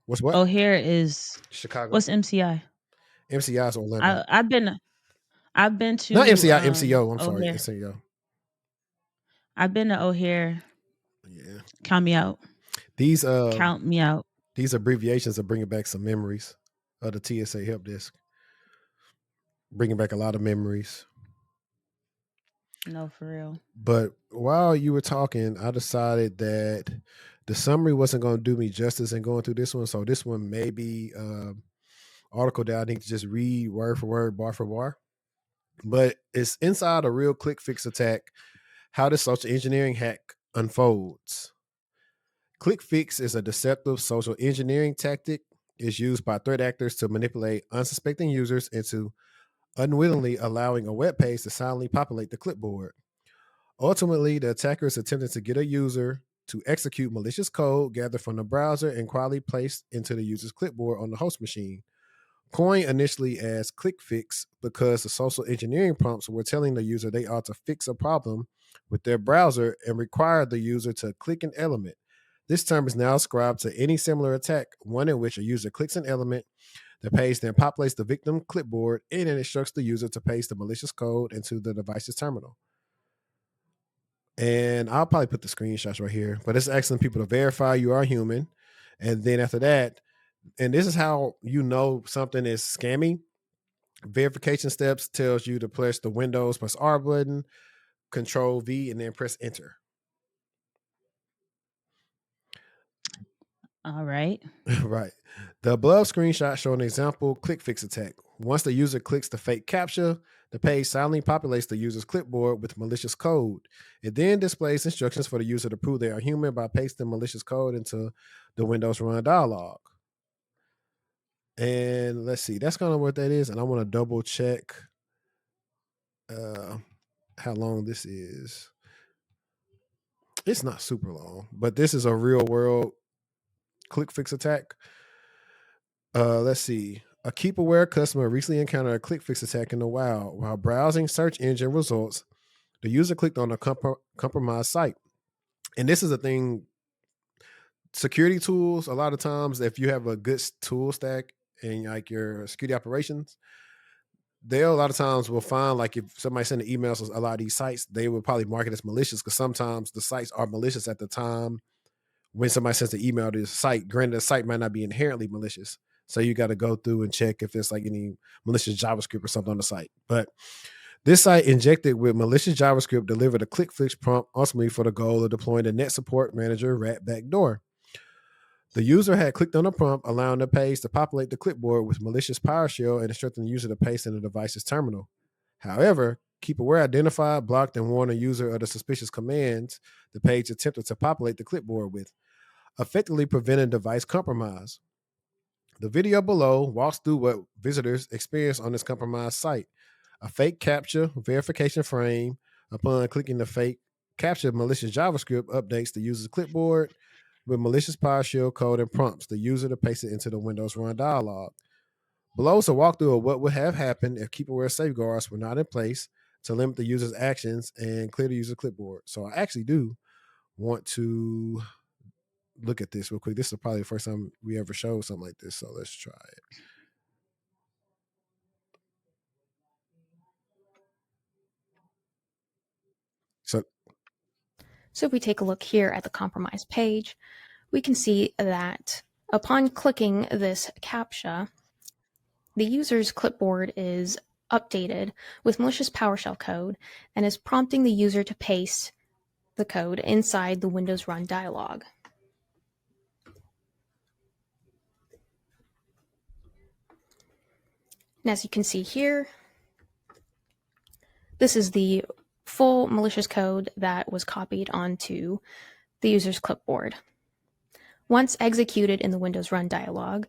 What's what? O'Hare is Chicago. what's MCI? MCI is Orlando. I've been Not to MCI, MCO. I'm sorry, O'Hare. MCO. I've been to O'Hare. Yeah. Count me out. These Count me out. these abbreviations are bringing back some memories of the TSA help desk. Bringing back a lot of memories. No, for real. But while you were talking, I decided that the summary wasn't going to do me justice in going through this one. So this one may be article that I need to just read word for word, bar for bar. But it's inside a real quick fix attack, how the social engineering hack unfolds. Click fix is a deceptive social engineering tactic. It's used by threat actors to manipulate unsuspecting users into unwittingly allowing a web page to silently populate the clipboard. Ultimately, the attacker is attempting to get a user to execute malicious code gathered from the browser and quietly placed into the user's clipboard on the host machine. Coined initially as ClickFix because the social engineering prompts were telling the user they ought to fix a problem with their browser and require the user to click an element. This term is now ascribed to any similar attack, one in which a user clicks an element, the page then populates the victim clipboard, and it instructs the user to paste the malicious code into the device's terminal. And I'll probably put the screenshots right here, but it's asking people to verify you are human. And then after that, and this is how you know something is scammy. Verification steps tells you to press the Windows plus R button, Control V, and then press enter. All right. Right. The above screenshot show an example click fix attack. Once the user clicks the fake captcha, the page silently populates the user's clipboard with malicious code. It then displays instructions for the user to prove they are human by pasting malicious code into the Windows Run dialog. And let's see, that's kind of what that is. And I want to double check how long this is. It's not super long, but this is a real world click fix attack. Let's see. A Keep Aware customer recently encountered a click fix attack in the wild. While browsing search engine results, the user clicked on a compromised site. And this is a thing, security tools, a lot of times, if you have a good tool stack in like your security operations, they a lot of times will find, like, if somebody send an email to a lot of these sites, they will probably mark it as malicious because sometimes the sites are malicious at the time when somebody sends an email to the site. Granted, the site might not be inherently malicious, so you got to go through and check if there's like any malicious JavaScript or something on the site. But this site injected with malicious JavaScript delivered a click fix prompt ultimately for the goal of deploying the Net Support Manager rat backdoor. The user had clicked on the prompt, allowing the page to populate the clipboard with malicious PowerShell and instructing the user to paste in the device's terminal. However, Keep Aware identified, blocked, and warned the user of the suspicious commands the page attempted to populate the clipboard with, effectively preventing device compromise. The video below walks through what visitors experience on this compromised site. A fake captcha verification frame. Upon clicking the fake captcha, malicious JavaScript updates the user's clipboard with malicious PowerShell code and prompts the user to paste it into the Windows Run dialog. Below is a walkthrough of what would have happened if Keep Aware safeguards were not in place to limit the user's actions and clear the user clipboard. So I actually do want to look at this real quick. This is probably the first time we ever showed something like this, so let's try it. So if we take a look here at the compromised page, we can see that upon clicking this captcha, the user's clipboard is updated with malicious PowerShell code and is prompting the user to paste the code inside the Windows Run dialog. And as you can see here, this is the full malicious code that was copied onto the user's clipboard. Once executed in the Windows Run dialog,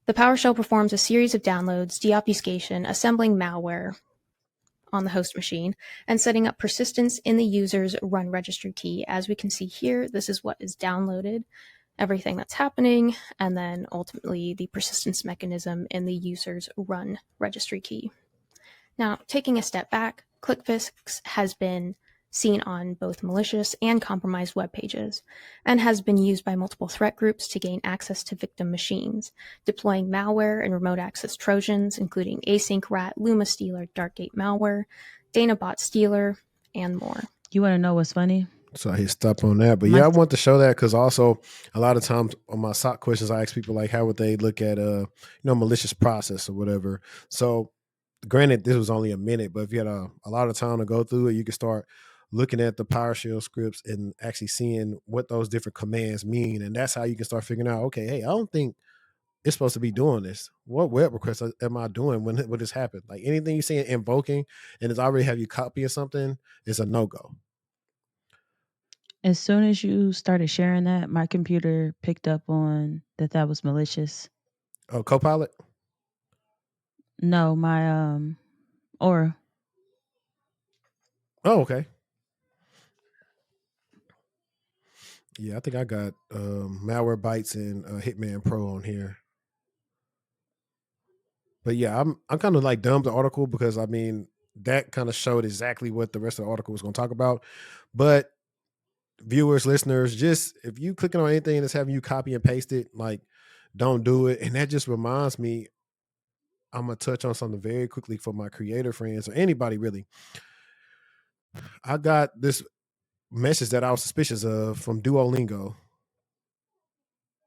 the PowerShell performs a series of downloads, deobfuscation, assembling malware on the host machine, and setting up persistence in the user's run registry key. As we can see here, this is what is downloaded, everything that's happening, and then ultimately the persistence mechanism in the user's run registry key. Now, taking a step back, ClickFix has been seen on both malicious and compromised web pages, and has been used by multiple threat groups to gain access to victim machines, deploying malware and remote access Trojans, including Async Rat, Luma Stealer, Darkgate malware, Danabot Stealer, and more. You want to know what's funny? So I hit stop on that. But yeah, I want to show that because also a lot of times on my SOC questions, I ask people like, how would they look at malicious process or whatever. So granted, this was only a minute, but if you had a lot of time to go through it, you can start looking at the PowerShell scripts and actually seeing what those different commands mean. And that's how you can start figuring out, okay, hey, I don't think it's supposed to be doing this. What web request am I doing when this happened? Like anything you see invoking and it's already have you copying something is a no-go. As soon as you started sharing that, my computer picked up on that was malicious. Oh, Copilot? No, my Aura. Oh, okay. Yeah, I think I got Malwarebytes and Hitman Pro on here. But yeah, I'm kind of like dumb the article because I mean that kind of showed exactly what the rest of the article was going to talk about. But viewers, listeners, just if you clicking on anything that's having you copy and paste it, like don't do it. And that just reminds me, I'm gonna touch on something very quickly for my creator friends or anybody really. I got this message that I was suspicious of from Duolingo.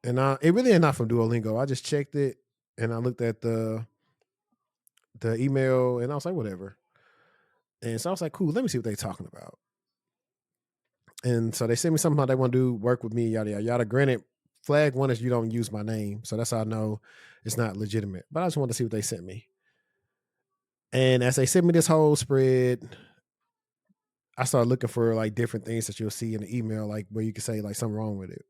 And it really ain't not from Duolingo. I just checked it and I looked at the email and I was like, whatever. And so I was like, cool, let me see what they're talking about. And so they sent me something how they want to do work with me, yada, yada, yada. Granted, flag one is you don't use my name. So that's how I know it's not legitimate. But I just wanted to see what they sent me. And as they sent me this whole spread, I started looking for like different things that you'll see in the email, like where you can say like something wrong with it.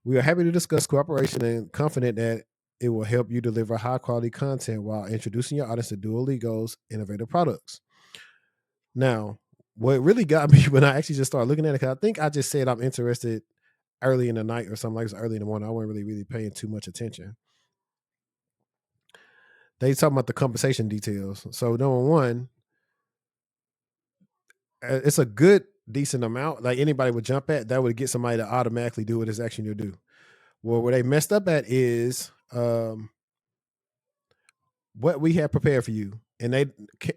We are happy to discuss cooperation and confident that it will help you deliver high quality content while introducing your audience to Duolingo's innovative products. Now, what really got me when I actually just started looking at it, because I think I just said I'm interested early in the night or something like this, early in the morning. I wasn't really paying too much attention. They talking about the compensation details. So number one, it's a good decent amount. Like anybody would jump at that would get somebody to automatically do what it's asking you to do. Well, where they messed up at is what we have prepared for you, and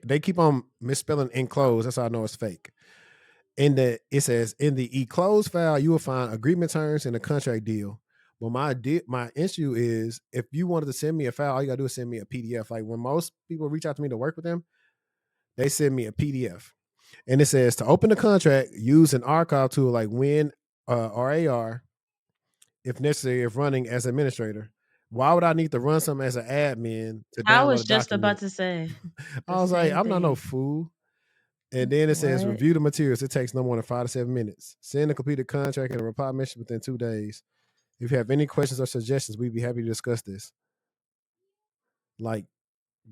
they keep on misspelling enclosed. That's how I know it's fake. It says in the enclosed file you will find agreement terms and a contract deal. Well, my issue is if you wanted to send me a file, all you gotta do is send me a PDF. Like when most people reach out to me to work with them, they send me a PDF, and it says to open the contract, use an archive tool like Win RAR if necessary, if running as administrator. Why would I need to run something as an admin to I download was a just document? about to say the I was like, same I'm not no thing. fool. And then it says What? review the materials. It takes no more than 5 to 7 minutes. Send a completed contract and a reply message within 2 days. If you have any questions or suggestions, we'd be happy to discuss this. Like,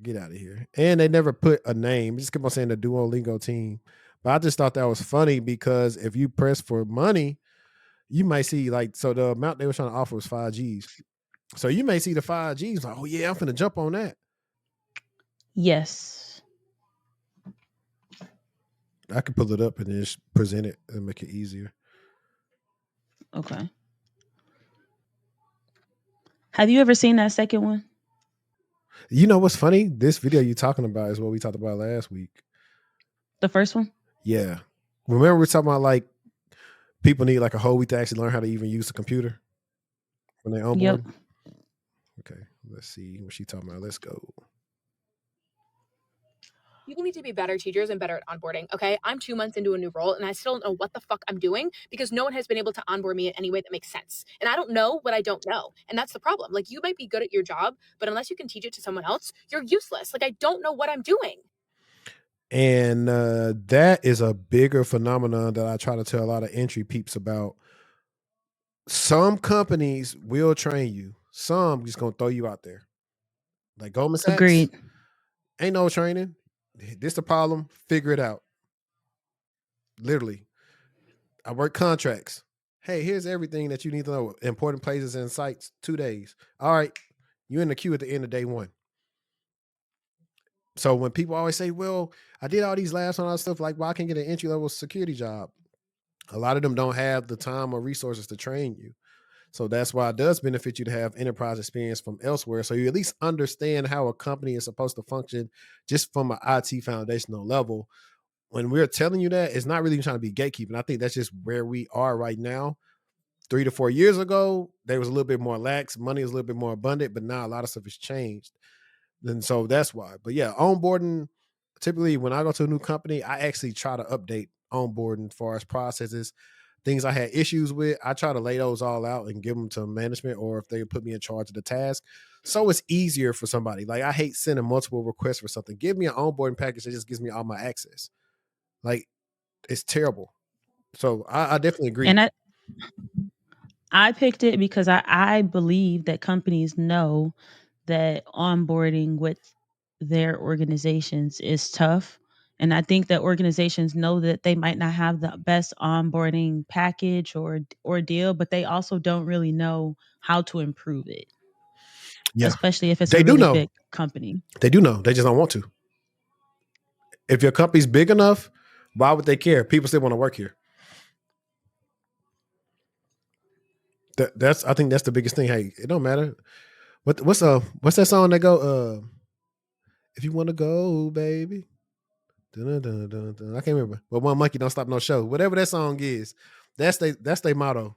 get out of here. And they never put a name. Just keep on saying the Duolingo team. But I just thought that was funny because if you press for money, you might see like, so the amount they were trying to offer was 5 Gs. So you may see the 5 Gs like, oh yeah, I'm finna jump on that. Yes. I could pull it up and just present it and make it easier. Okay. Have you ever seen that second one? You know what's funny? This video you're talking about is what we talked about last week. The first one? Yeah. Remember we were talking about like people need like a whole week to actually learn how to even use the computer when they onboard? Yep. Okay, let's see what she talking about. Let's go. People need to be better teachers and better at onboarding, okay? I'm 2 months into a new role and I still don't know what the fuck I'm doing because no one has been able to onboard me in any way that makes sense. And I don't know what I don't know. And that's the problem. Like, you might be good at your job, but unless you can teach it to someone else, you're useless. Like, I don't know what I'm doing. And that is a bigger phenomenon that I try to tell a lot of entry peeps about. Some companies will train you. Some just gonna throw you out there. Like Goldman Sachs. Agreed. Ain't no training. This the problem. Figure it out. Literally. I work contracts. Hey, here's everything that you need to know. Important places and sites, 2 days. All right. You're in the queue at the end of day one. So when people always say, well, I did all these labs and all that stuff, like, well, I can get an entry level security job. A lot of them don't have the time or resources to train you. So that's why it does benefit you to have enterprise experience from elsewhere. So you at least understand how a company is supposed to function just from an IT foundational level. When we're telling you that, it's not really trying to be gatekeeping. I think that's just where we are right now. 3 to 4 years ago, they was a little bit more lax. Money is a little bit more abundant, but now a lot of stuff has changed. And so that's why. But yeah, onboarding, typically when I go to a new company, I actually try to update onboarding as far as processes, things I had issues with. I try to lay those all out and give them to management, or if they put me in charge of the task. So it's easier for somebody. Like, I hate sending multiple requests for something. Give me an onboarding package that just gives me all my access. Like, it's terrible. So I definitely agree. And I picked it because I believe that companies know that onboarding with their organizations is tough. And I think that organizations know that they might not have the best onboarding package or deal, but they also don't really know how to improve it, Yeah. especially if it's a They do really know. big company. They do know. They just don't want to. If your company's big enough, why would they care? People still want to work here. That's I think that's the biggest thing. Hey, it don't matter. What's that song that go? If you want to go, baby. Dun, dun, dun, dun. I can't remember. But one monkey don't stop no show. Whatever that song is, that's their motto.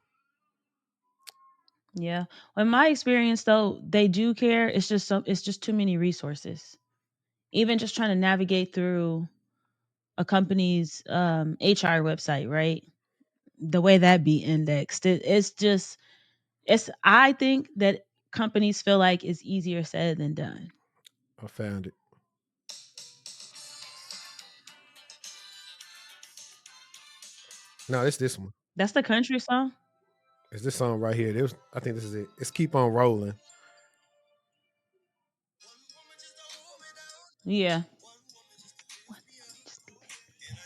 Yeah. In my experience though, they do care. It's just too many resources. Even just trying to navigate through a company's HR website, right? The way that be indexed, it's I think that companies feel like it's easier said than done. I found it. No, it's this one. That's the country song. It's this song right here. I think this is it. It's Keep On Rolling. Yeah. Just be and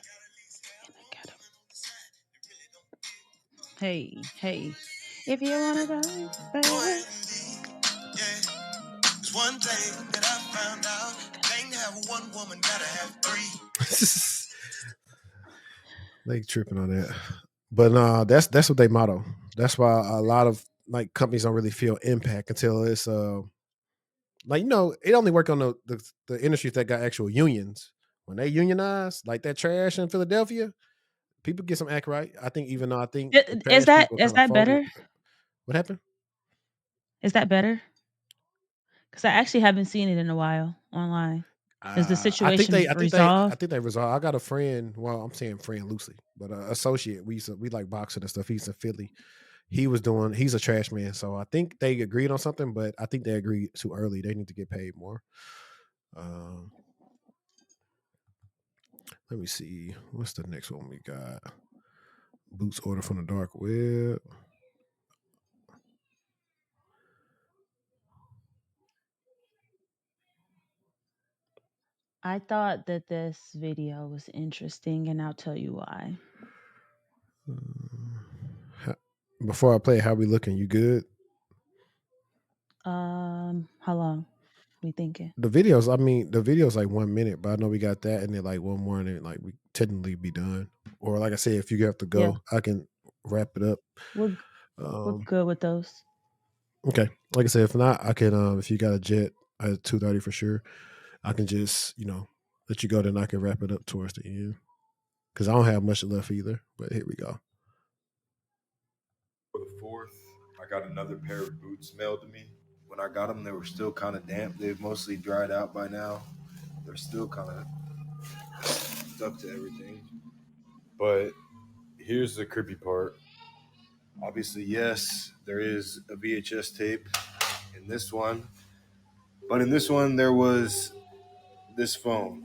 I got 'em. Hey, hey. If you wanna go, baby. There's one thing that I found out. Can't have one woman, gotta have three. They tripping on that. But that's what they motto. That's why a lot of like companies don't really feel impact until it's like, it only work on the industries that got actual unions. When they unionize, like that trash in Philadelphia, people get some act right. I think, even though I think the Is trash that people is kind of that folded. better? What happened? Is that better? Because I actually haven't seen it in a while online. Is the I think situation they, I resolved? think they resolved. I got a friend. Well, I'm saying friend loosely, but associate. We like boxing and stuff. He's in Philly. He's a trash man. So I think they agreed on something, but I think they agreed too early. They need to get paid more. Um, let me see. What's the next one we got? Boots order from the dark web. I thought that this video was interesting, and I'll tell you why. Before I play, how we looking? You good? How long we thinking? The videos, I mean, the video's like 1 minute, but I know we got that and then like one more and then like we technically be done. Or like I said, if you have to Yeah, go, I can wrap it up. we're Um, good with those. okay. Like I said, if not, I can if you got a jet at 2:30 for sure, I can just, let you go, then I can wrap it up towards the end. Cause I don't have much left either. But here we go. For the 4th, I got another pair of boots mailed to me. When I got them, they were still kind of damp. They've mostly dried out by now. They're still kind of stuck to everything. But here's the creepy part. Obviously, yes, there is a VHS tape in this one. But in this one, there was this phone.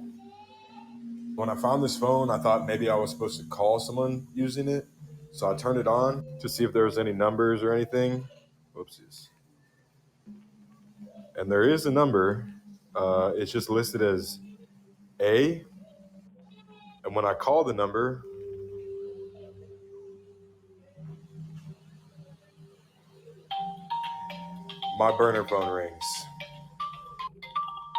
When I found this phone, I thought maybe I was supposed to call someone using it. So I turned it on to see if there was any numbers or anything. Whoopsies. And there is a number. It's just listed as A. And when I call the number, my burner phone rings.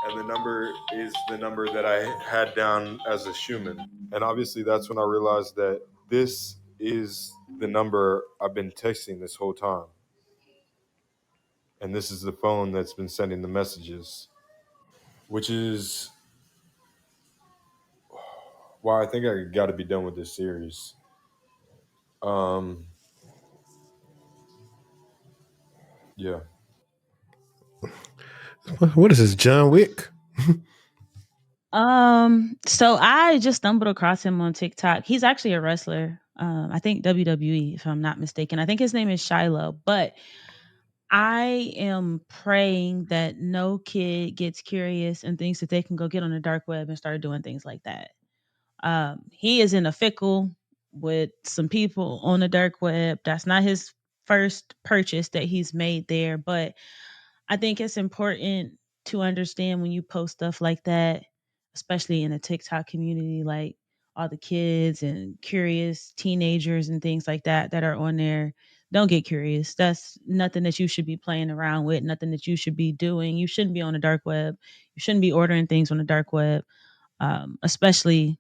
and the number is the number that I had down as a Schumann. And obviously that's when I realized that this is the number I've been texting this whole time. And this is the phone that's been sending the messages, which is why I think I got to be done with this series. Yeah. What is this, John Wick? So I just stumbled across him on TikTok. He's actually a wrestler. I think WWE, if I'm not mistaken. I think his name is Shiloh. But I am praying that no kid gets curious and thinks that they can go get on the dark web and start doing things like that. He is in a fickle with some people on the dark web. That's not his first purchase that he's made there, but I think it's important to understand when you post stuff like that, especially in the TikTok community, like all the kids and curious teenagers and things like that are on there. Don't get curious. That's nothing that you should be playing around with, nothing that you should be doing. You shouldn't be on the dark web. You shouldn't be ordering things on the dark web, especially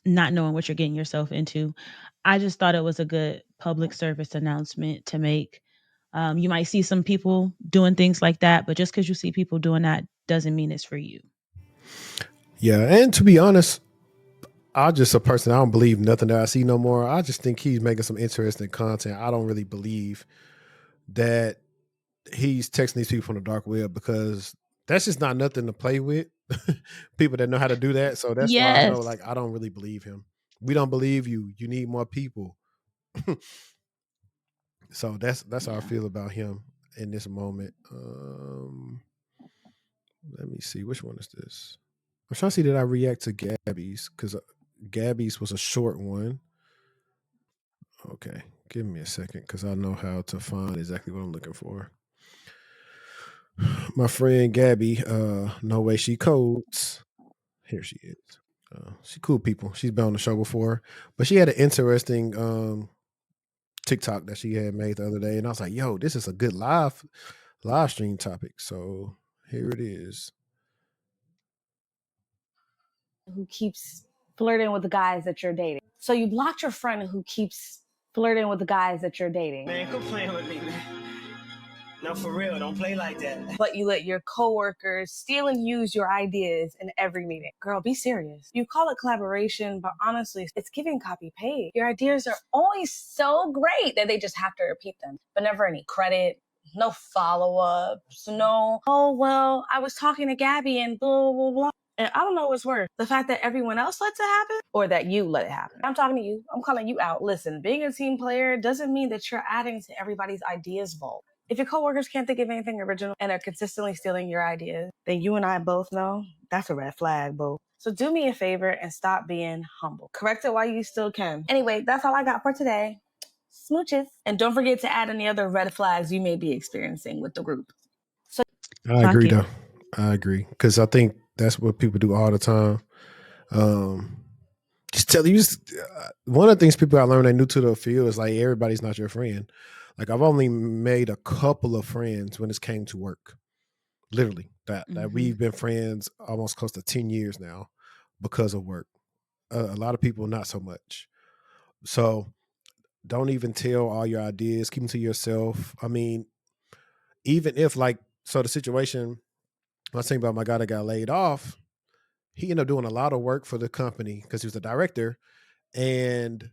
not knowing what you're getting yourself into. I just thought it was a good public service announcement to make. You might see some people doing things like that, but just because you see people doing that doesn't mean it's for you. Yeah, and to be honest, I'm just a person. I don't believe nothing that I see no more. I just think he's making some interesting content. I don't really believe that he's texting these people from the dark web because that's just not nothing to play with. People that know how to do that. So that's why I know, Yes. like, I don't really believe him. We don't believe you. You need more people. So that's how I Yeah. feel about him in this moment. Let me see, which one is this? I'm trying to see that I react to Gabby's because Gabby's was a short one. Okay, give me a second because I know how to find exactly what I'm looking for. My friend Gabby, no way she codes. Here she is. She cool people. She's been on the show before, but she had an interesting TikTok that she had made the other day, and I was like, "Yo, this is a good live stream topic." So here it is. Who keeps flirting with the guys that you're dating. So you blocked your friend who keeps flirting with the guys that you're dating. Man, quit playing with me, man. No, for real, don't play like that. But you let your coworkers steal and use your ideas in every meeting. Girl, be serious. You call it collaboration, but honestly, it's giving copy paste. Your ideas are always so great that they just have to repeat them, but never any credit, no follow-ups, no, oh, well, I was talking to Gabby and blah, blah, blah. And I don't know what's worse, the fact that everyone else lets it happen or that you let it happen. I'm talking to you. I'm calling you out. Listen, being a team player doesn't mean that you're adding to everybody's ideas vault. If your coworkers can't think of anything original and are consistently stealing your ideas, then you and I both know that's a red flag, boo. So do me a favor and stop being humble. Correct it while you still can. Anyway, that's all I got for today. Smooches. And don't forget to add any other red flags you may be experiencing with the group. I Clock agree, it. though. I agree because I think that's what people do all the time. Just tell you, one of the things people I learned they new to the field is like everybody's not your friend. Like I've only made a couple of friends when it came to work. Literally, that we've been friends almost close to 10 years now because of work. A lot of people not so much. So don't even tell all your ideas. Keep them to yourself. I mean, even if like so the situation I was thinking about my guy that got laid off, he ended up doing a lot of work for the company because he was the director and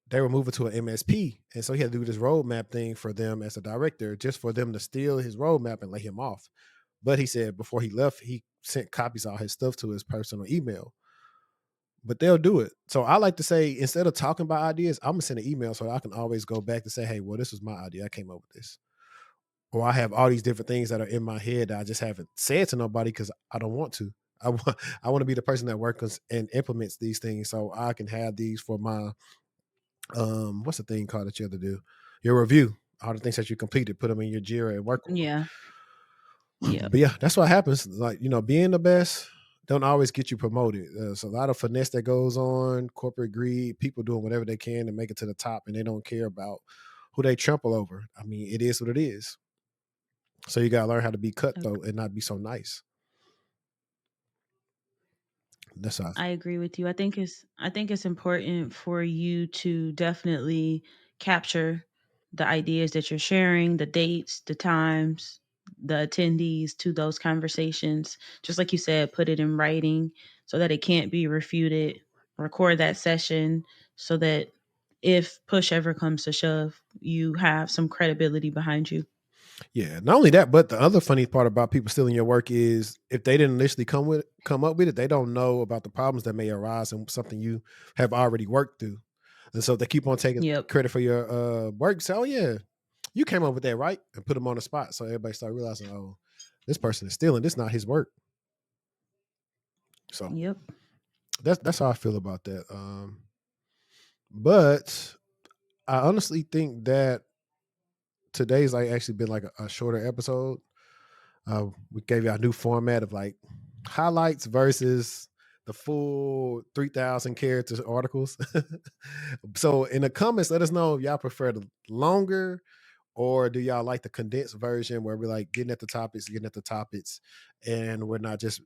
they were moving to an MSP. And so he had to do this roadmap thing for them as a director, just for them to steal his roadmap and lay him off. But he said before he left, he sent copies of all his stuff to his personal email. But they'll do it. So I like to say, instead of talking about ideas, I'm gonna send an email so I can always go back to say, hey, well, this was my idea. I came up with this. Or I have all these different things that are in my head that I just haven't said to nobody because I don't want to. I want to be the person that works and implements these things so I can have these for my what's the thing called that you have to do? Your review. All the things that you completed, put them in your Jira and work on them. Yeah. Yeah. But yeah, that's what happens. Like, being the best don't always get you promoted. There's a lot of finesse that goes on, corporate greed, people doing whatever they can to make it to the top and they don't care about who they trample over. I mean, it is what it is. So you gotta learn how to be cutthroat and not be so nice. That's how I agree with you. I think it's important for you to definitely capture the ideas that you're sharing, the dates, the times, the attendees to those conversations. Just like you said, put it in writing so that it can't be refuted. Record that session so that if push ever comes to shove, you have some credibility behind you. Yeah, not only that, but the other funny part about people stealing your work is if they didn't initially come up with it, they don't know about the problems that may arise and something you have already worked through. And so if they keep on taking Yep. credit for your work, say, "Oh yeah, you came up with that, right?" And put them on the spot, so everybody start realizing, "Oh, this person is stealing. This is not his work." So Yep. that's how I feel about that. But I honestly think that today's like actually been like a shorter episode. We gave you a new format of like highlights versus the full 3,000 characters articles. So in the comments, let us know if y'all prefer the longer or do y'all like the condensed version where we're like getting at the topics, and we're not just,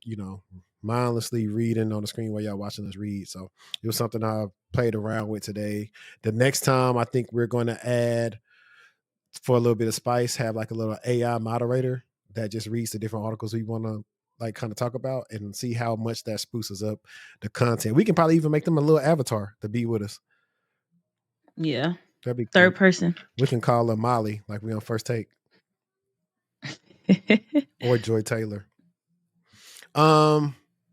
mindlessly reading on the screen while y'all watching us read. So it was something I played around with today. The next time I think we're going to add, for a little bit of spice, have like a little AI moderator that just reads the different articles we want to like kind of talk about and see how much that spruces up the content. We can probably even make them a little avatar to be with us. Yeah. That'd be cool. Third person. We can call her Molly like we on First Take, or Joy Taylor.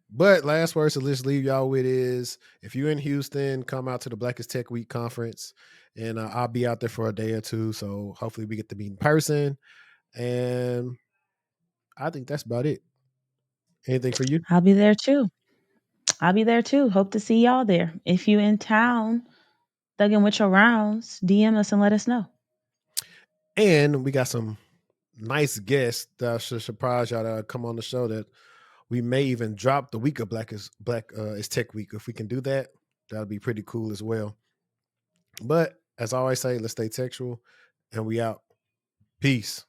But last words to just leave y'all with is, if you're in Houston, come out to the Blackest Tech Week conference, and I'll be out there for a day or two. So hopefully we get to meet in person. And I think that's about it. Anything for you? I'll be there too. Hope to see y'all there. If you in town, thugging with your rounds, DM us and let us know. And we got some nice guests that should surprise y'all to come on the show, that we may even drop the week of Black is Tech Week. If we can do that, that'll be pretty cool as well. But as I always say, let's stay textual, and we out. Peace.